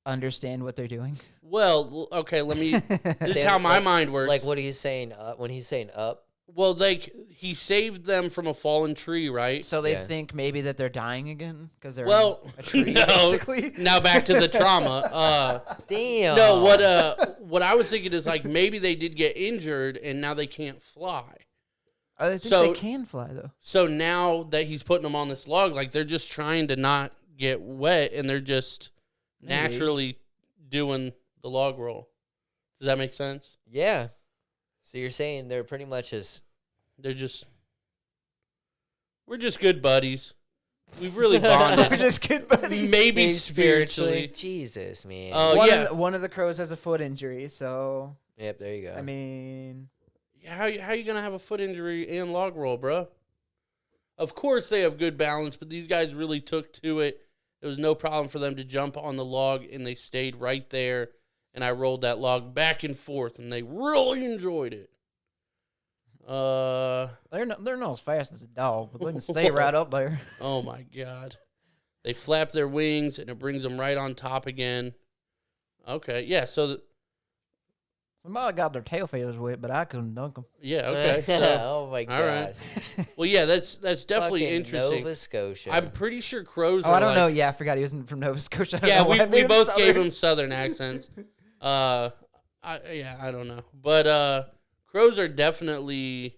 S3: Understand what they're doing.
S1: Well, okay, let me. This is how my mind works.
S2: Like what he's saying when he's saying up.
S1: Well, like he saved them from a fallen tree, right?
S3: So they think maybe that they're dying again because they're
S1: well,
S3: in a tree,
S1: no.
S3: basically.
S1: Now back to the trauma.
S2: Damn.
S1: No, what I was thinking is like maybe they did get injured and now they can't fly.
S3: I think
S1: So-
S3: they can fly though.
S1: So now that he's putting them on this log, like they're just trying to not get wet and they're just naturally doing the log roll. Does that make sense?
S2: Yeah. So you're saying they're pretty much just...
S1: We're just good buddies. We've really bonded.
S3: We're just good buddies.
S1: Maybe spiritually.
S2: Jesus, man.
S3: One of the crows has a foot injury, so...
S2: Yep, there you go.
S3: I mean...
S1: How you going to have a foot injury and log roll, bro? Of course they have good balance, but these guys really took to it. It was no problem for them to jump on the log, and they stayed right there. And I rolled that log back and forth, and they really enjoyed it.
S3: They're not as fast as a dog, but they can stay right up there.
S1: Oh, my God. They flap their wings, and it brings them right on top again. Okay, yeah, so...
S3: Somebody got their tail feathers wet, but I couldn't dunk them.
S1: Yeah, okay. So,
S2: oh, my gosh.
S1: all right. Well, yeah, that's definitely
S2: Fucking
S1: interesting.
S2: Nova Scotia.
S1: I'm pretty sure crows
S3: Oh,
S1: are
S3: I don't know.
S1: like-
S3: Yeah, I forgot he wasn't from Nova Scotia. I don't
S1: Yeah,
S3: know why I made
S1: we
S3: him
S1: both
S3: Southern.
S1: gave him Southern accents. I don't know. But crows are definitely,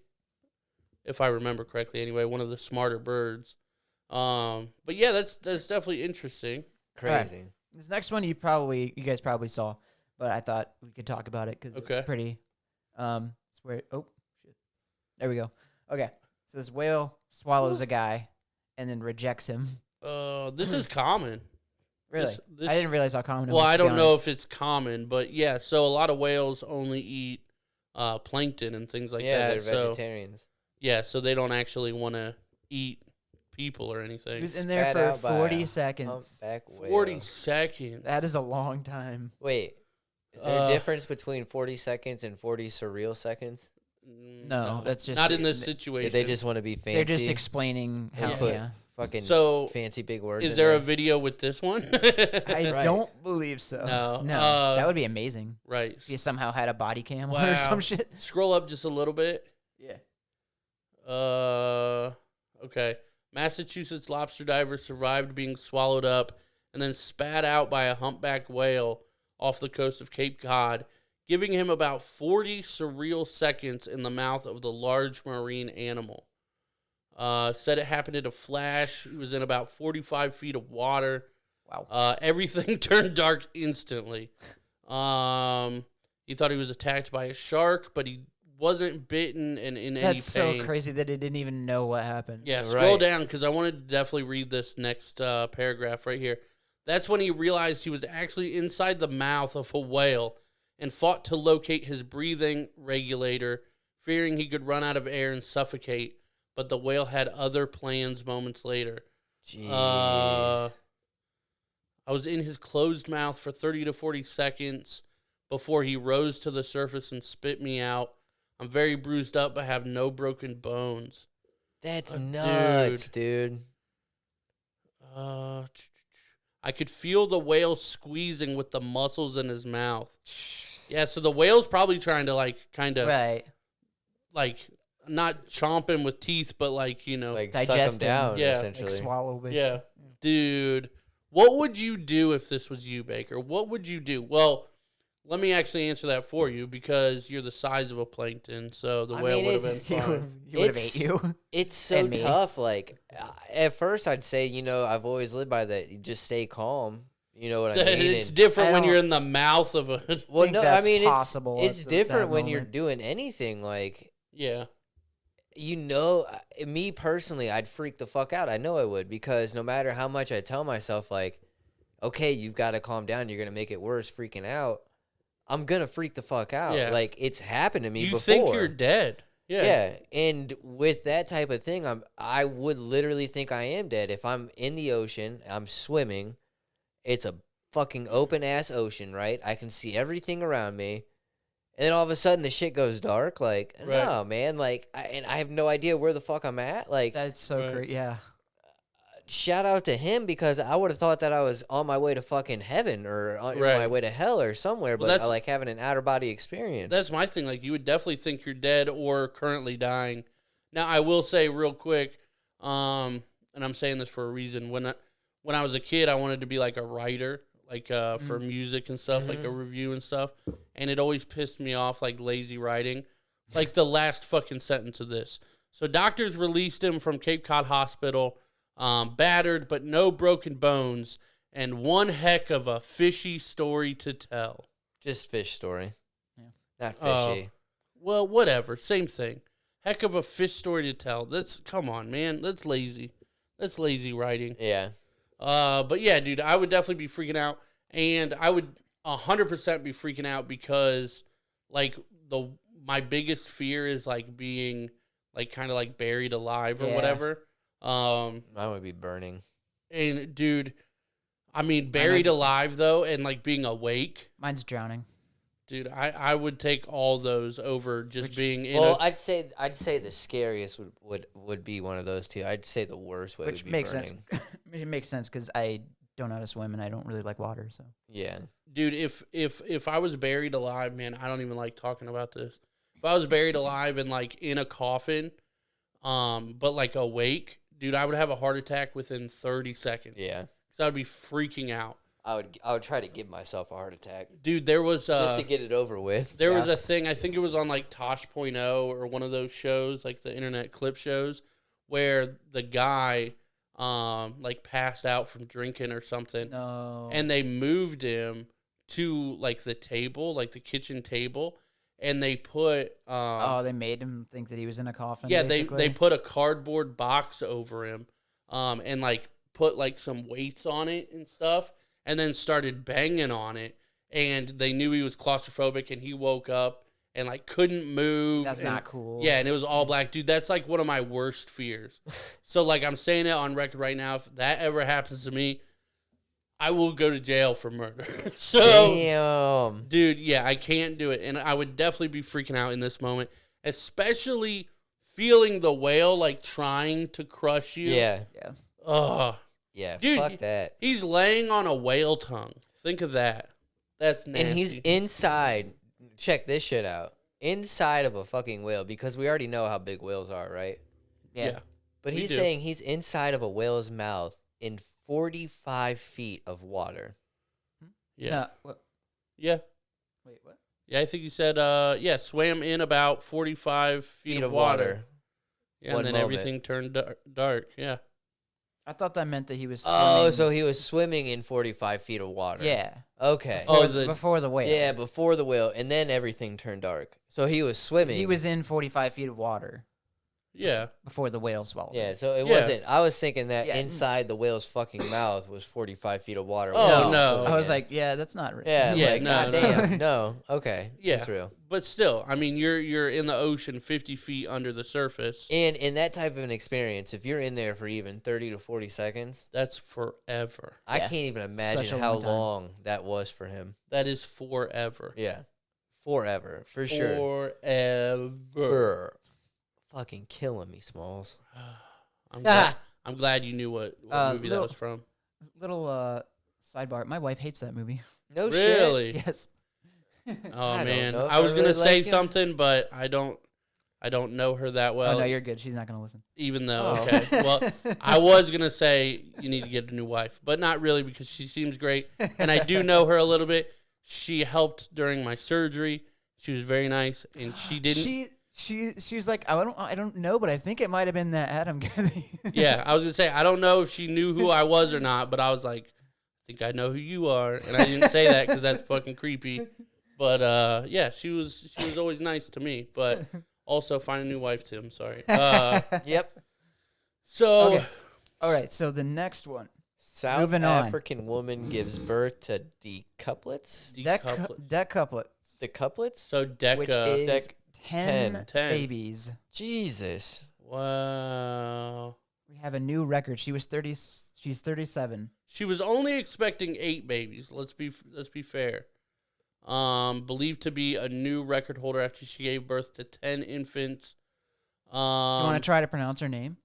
S1: if I remember correctly anyway, one of the smarter birds. But yeah, that's definitely interesting.
S2: Crazy.
S3: Right. This next one you guys probably saw, but I thought we could talk about it because
S1: Okay.
S3: it's pretty. It's where shit. There we go. Okay, so this whale swallows a guy, and then rejects him.
S1: This is common.
S3: Really,
S1: This-
S3: I didn't realize how common it was.
S1: Well, I
S3: to be
S1: don't know
S3: honest.
S1: if it's common, but yeah. So a lot of whales only eat plankton and things like
S2: yeah,
S1: that.
S2: they're
S1: So
S2: vegetarians.
S1: yeah, so they don't actually want to eat people or anything.
S3: He was in there
S2: Spat
S3: for
S2: out by
S3: 40
S2: a
S3: seconds.
S2: Humpback whale.
S1: 40 seconds.
S3: That is a long time.
S2: Wait, is there a difference between 40 seconds and 40 surreal seconds?
S3: No, that's just
S1: not in this situation.
S2: Did they just want to be fancy?
S3: They're just explaining
S2: and
S3: how.
S2: put
S3: Yeah,
S2: fucking
S1: So,
S2: fancy big words.
S1: Is
S2: in
S1: there a video with this one?
S3: I
S2: Right.
S3: don't believe so.
S1: No,
S3: that would be amazing.
S1: Right.
S3: If you somehow had a body cam
S1: Wow.
S3: or some shit.
S1: Scroll up just a little bit.
S3: Yeah.
S1: Okay. Massachusetts lobster diver survived being swallowed up and then spat out by a humpback whale off the coast of Cape Cod, giving him about 40 surreal seconds in the mouth of the large marine animal. Said it happened in a flash. He was in about 45 feet of water.
S3: Wow.
S1: Everything turned dark instantly. He thought he was attacked by a shark, but he wasn't bitten and in
S3: That's
S1: any pain.
S3: so crazy that it didn't even know what happened.
S1: Yeah, scroll
S2: Right.
S1: down because I wanted to definitely read this next paragraph right here. That's when he realized he was actually inside the mouth of a whale and fought to locate his breathing regulator, fearing he could run out of air and suffocate. But the whale had other plans moments later.
S2: Jeez.
S1: I was in his closed mouth for 30 to 40 seconds before he rose to the surface and spit me out. I'm very bruised up but have no broken bones.
S2: That's nuts, dude.
S1: I could feel the whale squeezing with the muscles in his mouth. Yeah, so the whale's probably trying to
S3: Right.
S1: not chomp him with teeth, but
S2: Like suck him
S3: Digest him.
S2: down,
S1: Yeah.
S2: essentially.
S3: Like swallow, basically.
S1: yeah. Dude, what would you do if this was you, Baker? What would you do? Well, let me actually answer that for you because you're the size of a plankton, so the whale would have been
S3: He
S1: fine.
S3: would have ate you.
S2: It's so
S3: And me.
S2: tough. Like, at first, I'd say, I've always lived by that. You just stay calm. You know what I mean?
S1: It's
S2: And-
S1: different
S3: I
S1: when you're
S3: don't
S1: in the mouth of a.
S2: well,
S3: think
S2: no, I
S3: that's
S2: mean,
S3: possible
S2: it's
S3: at
S2: different
S3: that
S2: when you're
S3: moment.
S2: doing anything. Like,
S1: Yeah.
S2: Me personally, I'd freak the fuck out. I know I would, because no matter how much I tell myself, like, okay, you've got to calm down, you're going to make it worse freaking out, I'm going to freak the fuck out.
S1: Yeah.
S2: Like, it's happened to me
S1: You
S2: before.
S1: think you're dead.
S2: Yeah. And with that type of thing, I would literally think I am dead. If I'm in the ocean, I'm swimming, it's a fucking open-ass ocean, right? I can see everything around me. And then all of a sudden, the shit goes dark. Like,
S1: Right.
S2: no, man. Like, I have no idea where the fuck I'm at. Like,
S3: That's so
S1: Right.
S3: great. Yeah.
S2: shout out to him, because I would have thought that I was on my way to fucking heaven or on
S1: Right.
S2: my way to hell or somewhere.
S1: Well,
S2: But I
S1: that's-
S2: like having an outer body experience.
S1: That's my thing. Like, you would definitely think you're dead or currently dying. Now, I will say real quick, and I'm saying this for a reason. When I was a kid, I wanted to be like a writer, like for music and stuff, like a review and stuff. And it always pissed me off, like lazy writing, like the last fucking sentence of this. So doctors released him from Cape Cod Hospital, battered but no broken bones, and one heck of a fishy story to tell.
S2: Just fish story.
S3: Yeah.
S2: Not
S1: Oh.
S2: fishy.
S1: Well, whatever. Same thing. Heck of a fish story to tell. Come on, man. That's lazy. That's lazy writing.
S2: Yeah.
S1: But yeah, dude, I would definitely be freaking out, and I would 100% be freaking out because, like, my biggest fear is like being like kind of like buried alive or
S3: Yeah.
S1: whatever.
S2: I would be burning.
S1: And dude, I mean, buried alive though, and like being awake,
S3: Mine's drowning.
S1: dude, I would take all those over just being in
S2: Well,
S1: a.
S2: I'd say the scariest would be one of those two. I'd say the worst way
S3: Which
S2: would be
S3: makes
S2: burning.
S3: sense. It makes sense because I don't know how to swim and I don't really like water. So
S2: Yeah.
S1: Dude, if I was buried alive, man, I don't even like talking about this. If I was buried alive and like in a coffin, but like awake, dude, I would have a heart attack within 30 seconds.
S2: Yeah.
S1: Because I would be freaking out.
S2: I would try to give myself a heart attack
S1: Dude, there was
S2: just to get it over with.
S1: there was a thing, I think it was on like Tosh.0 or one of those shows, like the internet clip shows, where the guy like passed out from drinking or something.
S3: no.
S1: And they moved him to like the table, like the kitchen table, and they put
S3: They made him think that he was in a coffin.
S1: yeah,
S3: basically.
S1: they put a cardboard box over him, and like put like some weights on it and stuff, and then started banging on it, and they knew he was claustrophobic, and he woke up and like couldn't move.
S3: That's
S1: and-
S3: not cool.
S1: Yeah, and it was all black, dude. That's like one of my worst fears. So like I'm saying it on record right now. If that ever happens to me, I will go to jail for murder. So,
S2: Damn.
S1: dude, yeah, I can't do it, and I would definitely be freaking out in this moment, especially feeling the whale like trying to crush you.
S2: Yeah.
S3: Yeah.
S1: Ugh.
S2: Yeah.
S1: Dude,
S2: Fuck that.
S1: He's laying on a whale tongue. Think of that. That's nasty.
S2: And he's inside. Check this shit out. Inside of a fucking whale, because we already know how big whales are, right?
S1: yeah.
S2: But
S1: We
S2: he's
S1: do.
S2: saying he's inside of a whale's mouth in 45 feet of water.
S1: Yeah.
S3: No, what?
S1: Yeah.
S3: Wait, what?
S1: Yeah, I think he said, swam in about 45 feet of water. Yeah,
S2: One
S1: and then
S2: moment.
S1: everything turned dark. Yeah.
S3: I thought that meant that he was swimming.
S2: Oh, so he was swimming in 45 feet of water.
S3: Yeah.
S2: Okay.
S1: Oh,
S3: Before the whale.
S2: Yeah, before the whale, and then everything turned dark. So he was swimming.
S3: He was in 45 feet of water
S1: Yeah.
S3: before the whale swallowed.
S2: Yeah, so it
S1: Yeah.
S2: wasn't. I was thinking that
S3: Yeah.
S2: inside the whale's fucking mouth was 45 feet of water.
S1: Oh,
S2: while he was
S1: no.
S2: swimming
S3: I was
S2: in.
S3: like, yeah, that's not real.
S2: yeah,
S1: Yeah,
S2: like,
S1: no, no.
S2: goddamn, no. Okay,
S1: Yeah.
S2: it's real.
S1: But still, I mean, you're in the ocean 50 feet under the surface.
S2: And in that type of an experience, if you're in there for even 30 to 40 seconds,
S1: That's forever.
S2: I
S3: Yeah.
S2: can't even
S3: Such
S2: imagine
S3: a
S2: how
S3: long time.
S2: long that was for him.
S1: That is forever.
S2: Yeah, forever, for sure.
S1: Forever.
S2: Brr. Fucking killing me, Smalls.
S1: I'm glad you knew what movie that
S3: little-
S1: was from.
S3: Little sidebar. My wife hates that movie.
S2: No shit.
S1: Really?
S3: Yes.
S1: Oh
S2: I don't
S1: man,
S2: know if
S1: I was
S2: I
S1: gonna
S2: really
S1: say
S2: like him.
S1: something, but I don't know her that well.
S3: Oh no, you're good. She's not gonna listen.
S1: Even though,
S2: Oh.
S1: okay, well, I was gonna say you need to get a new wife, but not really because she seems great, and I do know her a little bit. She helped during my surgery. She was very nice, and she didn't.
S3: She's like, I don't know, but I think it might have been that Adam guy.
S1: Yeah, I was gonna say I don't know if she knew who I was or not, but I was like, I think I know who you are, and I didn't say that because that's fucking creepy. But yeah, she was always nice to me. But also find a new wife, Tim. Sorry.
S2: Yep.
S1: So,
S3: Okay. All right, so the next one.
S2: South
S3: Moving on.
S2: African woman gives birth to decuplets.
S3: Decuplets.
S2: Decuplets?
S1: So Deca.
S3: Which is 10
S1: 10.
S3: babies.
S2: Jesus.
S1: Wow.
S3: We have a new record. She's 37.
S1: She was only expecting 8 babies. Let's be fair. Believed to be a new record holder after she gave birth to 10 infants.
S3: You want to try to pronounce her name?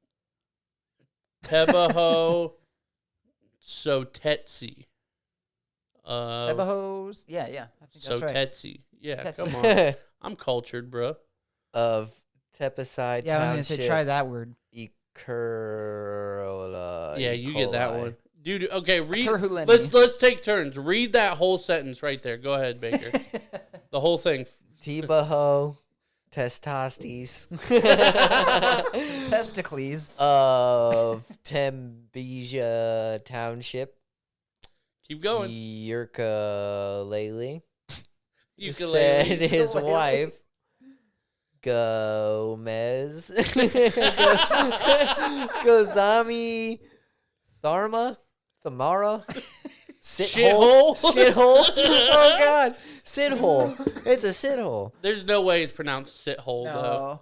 S1: Tebaho Sotetsi.
S3: Tebahos. Yeah. I think that's right.
S1: Sotetsi. Yeah,
S3: Tetsi.
S1: come on. I'm cultured, bro.
S2: Of Tepeside
S3: Yeah, I'm going to say try that word.
S2: Ecurla.
S1: Yeah, you get that one. Dude, okay, read.
S3: Akurhuleni.
S1: Let's take turns. Read that whole sentence right there. Go ahead, Baker. The whole thing.
S2: Tebaho. Testostes.
S3: Testicles.
S2: Of Tembesia Township.
S1: Keep going.
S2: Ukulele.
S1: Ukulele.
S2: Said his wife, Gomez. Gozami Thamara.
S1: Shithole?
S2: Shithole. Oh, God. Sithole. It's a sithole.
S1: There's no way it's pronounced sithole, though.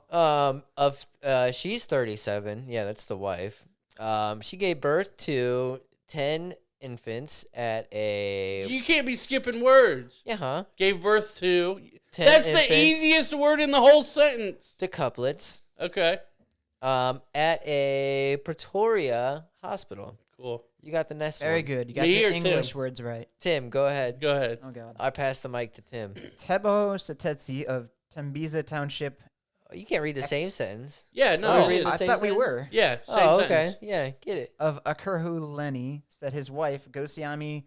S2: She's 37. Yeah, that's the wife. She gave birth to 10 infants at a...
S1: You can't be skipping words.
S2: Yeah, huh?
S1: Gave birth to...
S2: 10
S1: That's
S2: infants.
S1: the easiest word in the whole sentence.
S2: Decuplets.
S1: Okay.
S2: At a Pretoria hospital.
S1: Cool.
S2: You got the next one.
S3: Very good. You got
S1: Me
S3: the
S1: or
S3: English
S1: Tim?
S3: words right.
S2: Tim, go ahead.
S1: Go ahead.
S3: Oh, God.
S2: I pass the mic to Tim.
S3: Tebo Satetsi of Tembiza Township.
S2: You can't read the same sentence.
S1: Yeah, no,
S2: Oh,
S1: it
S2: read
S1: is.
S2: the
S3: I
S2: same
S3: thought we
S2: sentence?
S3: were.
S1: Yeah, same
S2: Oh, okay.
S1: sentence.
S2: Yeah, get it.
S3: Of Akurhuleni said his wife, Gosiami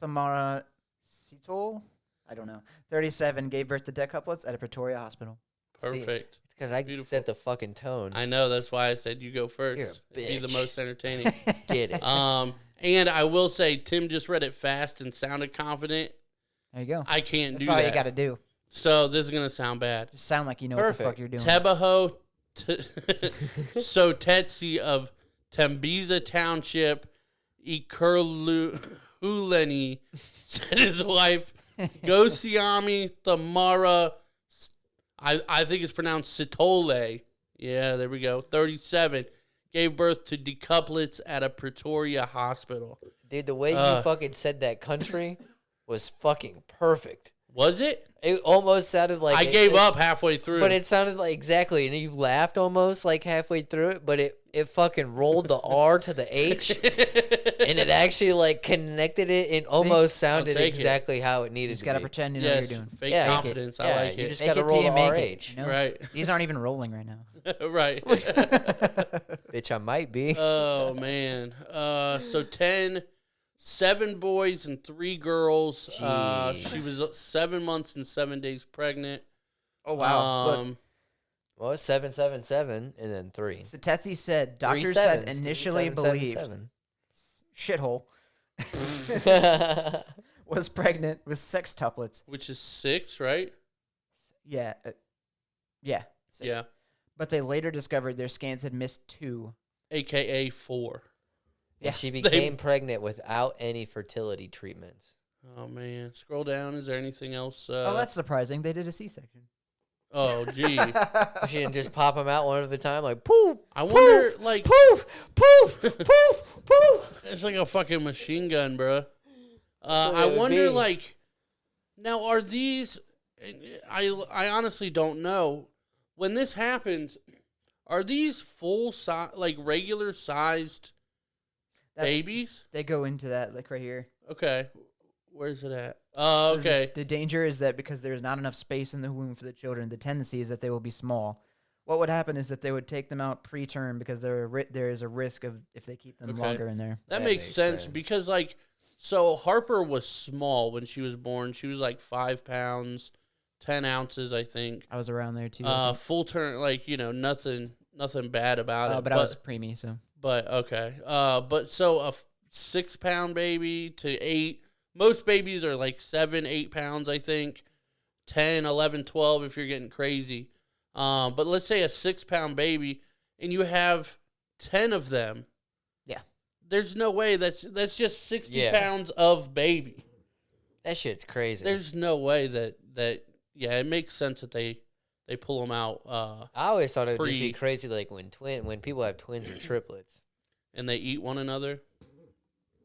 S3: Thamara Sitol, I don't know, 37, gave birth to decuplets at a Pretoria hospital.
S1: Perfect.
S2: It's because I
S1: Beautiful.
S2: set the fucking tone.
S1: I know. That's why I said you go
S2: You're
S1: first.
S2: a
S1: It'd be the
S2: bitch.
S1: most entertaining.
S2: Get it.
S1: And I will say, Tim just read it fast and sounded confident.
S3: There you go.
S1: I can't
S3: That's
S1: do
S3: all
S1: that.
S3: you got to do.
S1: So this is gonna sound bad.
S3: Just sound like you know what the fuck
S2: Perfect.
S3: you're doing.
S1: Tebaho Sotetsi of Tembiza Township, Ekurhuleni, said his wife, Gosiami Thamara, I think it's pronounced Sitole. Yeah, there we go. 37, gave birth to decuplets at a Pretoria hospital.
S2: Dude, the way you fucking said that country was fucking perfect.
S1: Was it?
S2: It almost sounded like...
S1: I gave up halfway through.
S2: But it sounded like exactly, and you laughed almost like halfway through it, but it fucking rolled the R to the H, and it actually like connected it and almost sounded
S1: take it.
S2: exactly how it
S3: You
S2: needed
S3: just
S2: to
S3: got to
S2: be.
S3: pretend you know what
S1: Yes,
S3: you're doing.
S1: fake
S2: Yeah.
S1: confidence. I
S2: Yeah,
S1: like
S2: you
S1: it.
S2: just
S3: Fake
S2: got to
S3: it till
S2: roll
S3: you
S2: the
S3: make
S2: RH.
S3: it. You know?
S1: Right.
S3: These aren't even rolling right now.
S1: Right.
S2: Bitch, I might be.
S1: Oh man. So 7 boys and 3 girls.
S2: Jeez.
S1: She was 7 months and 7 days pregnant.
S3: Oh, wow. Look,
S2: Well, it's 777 and then 3.
S3: so Tetsi said
S2: Three
S3: doctors had
S2: sevens.
S3: initially believed
S2: 777.
S3: shithole was pregnant with sextuplets.
S1: Which is 6, right?
S3: Yeah. Yeah. 6.
S1: Yeah.
S3: But they later discovered their scans had missed 2.
S1: AKA 4.
S3: Yeah.
S2: And she became pregnant without any fertility treatments.
S1: Oh man. Scroll down. Is there anything else?
S3: Oh, that's surprising. They did a C-section.
S1: Oh gee.
S2: She didn't just pop them out one at a time, like poof.
S1: I wonder, like,
S2: Poof, poof, poof, poof.
S1: it's like a fucking machine gun, bruh.
S2: what
S1: I
S2: it would
S1: wonder,
S2: be.
S1: like, now are these? I honestly don't know. When this happens, are these full size, like regular sized babies?
S3: They go into that, like right here.
S1: Okay, where's it at? Oh, okay.
S3: The danger is that because there's not enough space in the womb for the children, the tendency is that they will be small. What would happen is that they would take them out preterm because there is a risk of if they keep them
S1: Okay.
S3: longer in there.
S1: That
S2: That
S1: makes
S2: makes
S1: sense
S2: sense.
S1: because, like, So Harper was small when she was born. She was like 5 pounds, 10 ounces, I think.
S3: I was around there too. I think.
S1: Full turn, like, nothing bad about it.
S3: But I was preemie, so.
S1: But okay. But so a 6 pound baby to 8. Most babies are like 7, 8 pounds, I think. 10, 11, 12 if you're getting crazy. But let's say a 6 pound baby and you have 10 of them.
S3: Yeah.
S1: There's no way that's just 60 pounds of baby.
S2: That shit's crazy.
S1: There's no way that it makes sense that they pull them out.
S2: I always thought it would just be crazy, like when people have twins or triplets,
S1: and they eat one another.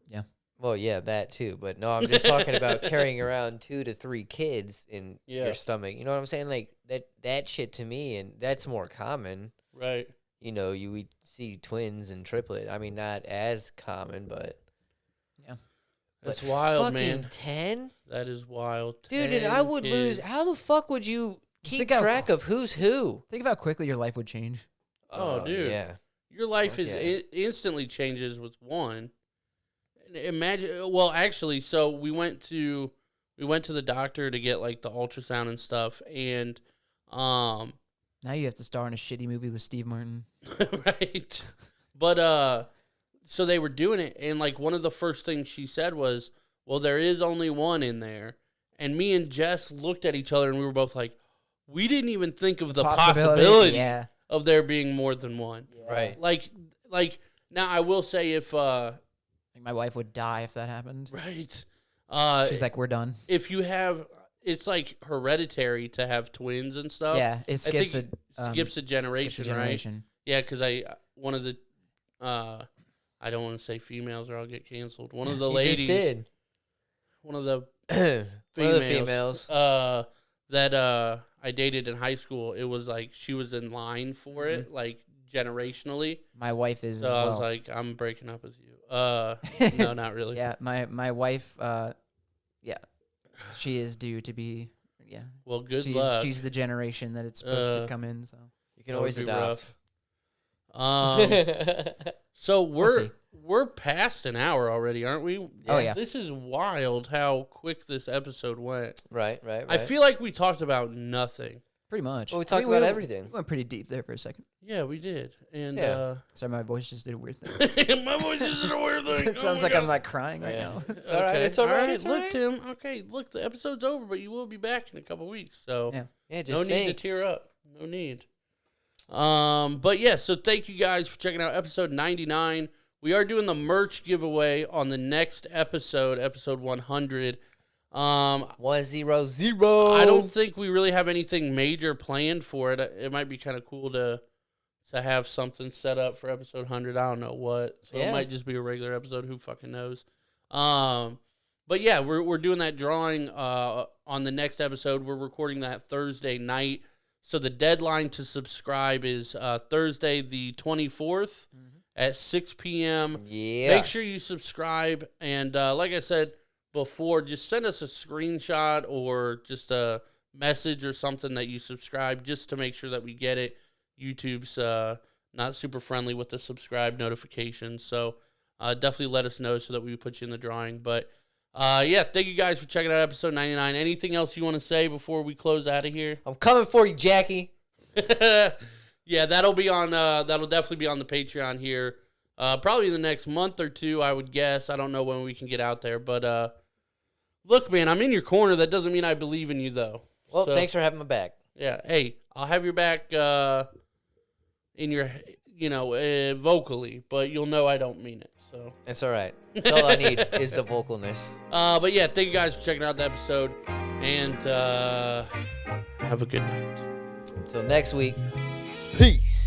S3: Yeah.
S2: Well, yeah, that too. But no, I'm just talking about carrying around 2 to 3 kids in your stomach. You know what I'm saying? Like that shit to me, and that's more common.
S1: Right.
S2: You know, we see twins and triplet. I mean, not as common, but
S3: yeah,
S1: that's wild, man.
S2: 10?
S1: That is wild,
S2: dude. And I would lose. How the fuck would you keep track of who's who?
S3: Think of how quickly your life would change.
S1: Oh, dude,
S2: yeah.
S1: Your life instantly changes with one. Imagine. Well, actually, so we went to the doctor to get like the ultrasound and stuff, and
S3: now you have to star in a shitty movie with Steve Martin.
S1: Right. But so they were doing it, and like one of the first things she said was, well, there is only one in there. And me and Jess looked at each other and we were both like, we didn't even think of the possibility of there being more than one.
S2: Yeah. Right.
S1: Like now I will say if
S3: my wife would die if that happened.
S1: Right.
S3: She's like, we're done.
S1: If you have, it's like hereditary to have twins and stuff.
S3: Yeah, it skips
S1: a generation, right? Yeah, because one of the, I don't want to say females or I'll get canceled. One of the ladies
S2: just did.
S1: One of the
S2: females
S1: that I dated in high school, it was like she was in line for it, like generationally.
S3: My wife is.
S1: So I was like, I'm breaking up with you. No, not really.
S3: Yeah, my wife. She is due to be. Yeah.
S1: Well, good luck.
S3: She's the generation that it's supposed to come in. So
S2: you can always adopt.
S1: So we're past an hour already, aren't we?
S3: Oh yeah.
S1: This is wild how quick this episode went.
S2: Right.
S1: I feel like we talked about nothing.
S3: Pretty much.
S2: Well, we talked about everything.
S3: We went pretty deep there for a second.
S1: Yeah, we did. And
S3: sorry, my voice just did a weird thing.
S1: My voice just did a weird thing.
S3: It sounds like I'm like crying right now.
S2: It's all right. It's all right.
S1: Look, Tim. Okay, look, the episode's over, but you will be back in a couple weeks. So
S2: just
S1: no need to tear up. No need. But yeah, so thank you guys for checking out episode 99. We are doing the merch giveaway on the next episode 100.
S2: 100.
S1: I don't think we really have anything major planned for it. It might be kind of cool to have something set up for episode 100. I don't know what. So it might just be a regular episode. Who fucking knows? But yeah, we're doing that drawing on the next episode. We're recording that Thursday night. So the deadline to subscribe is Thursday the 24th at 6 p.m.
S2: Yeah.
S1: Make sure you subscribe. And like I said before, just send us a screenshot or just a message or something that you subscribe just to make sure that we get it. YouTube's not super friendly with the subscribe notifications. So definitely let us know so that we put you in the drawing. But yeah, thank you guys for checking out episode 99. Anything else you want to say before we close out of here?
S2: I'm coming for you, Jackie.
S1: Yeah, that'll definitely be on the Patreon here. Probably in the next month or two, I would guess. I don't know when we can get out there. But look, man, I'm in your corner. That doesn't mean I believe in you, though.
S2: Well, thanks for having my back.
S1: Yeah, hey, I'll have your back in your, vocally, but you'll know I don't mean it. So
S2: it's all right. That's all I need is the vocalness.
S1: But yeah, thank you guys for checking out the episode, and have a good night.
S2: Until next week, peace.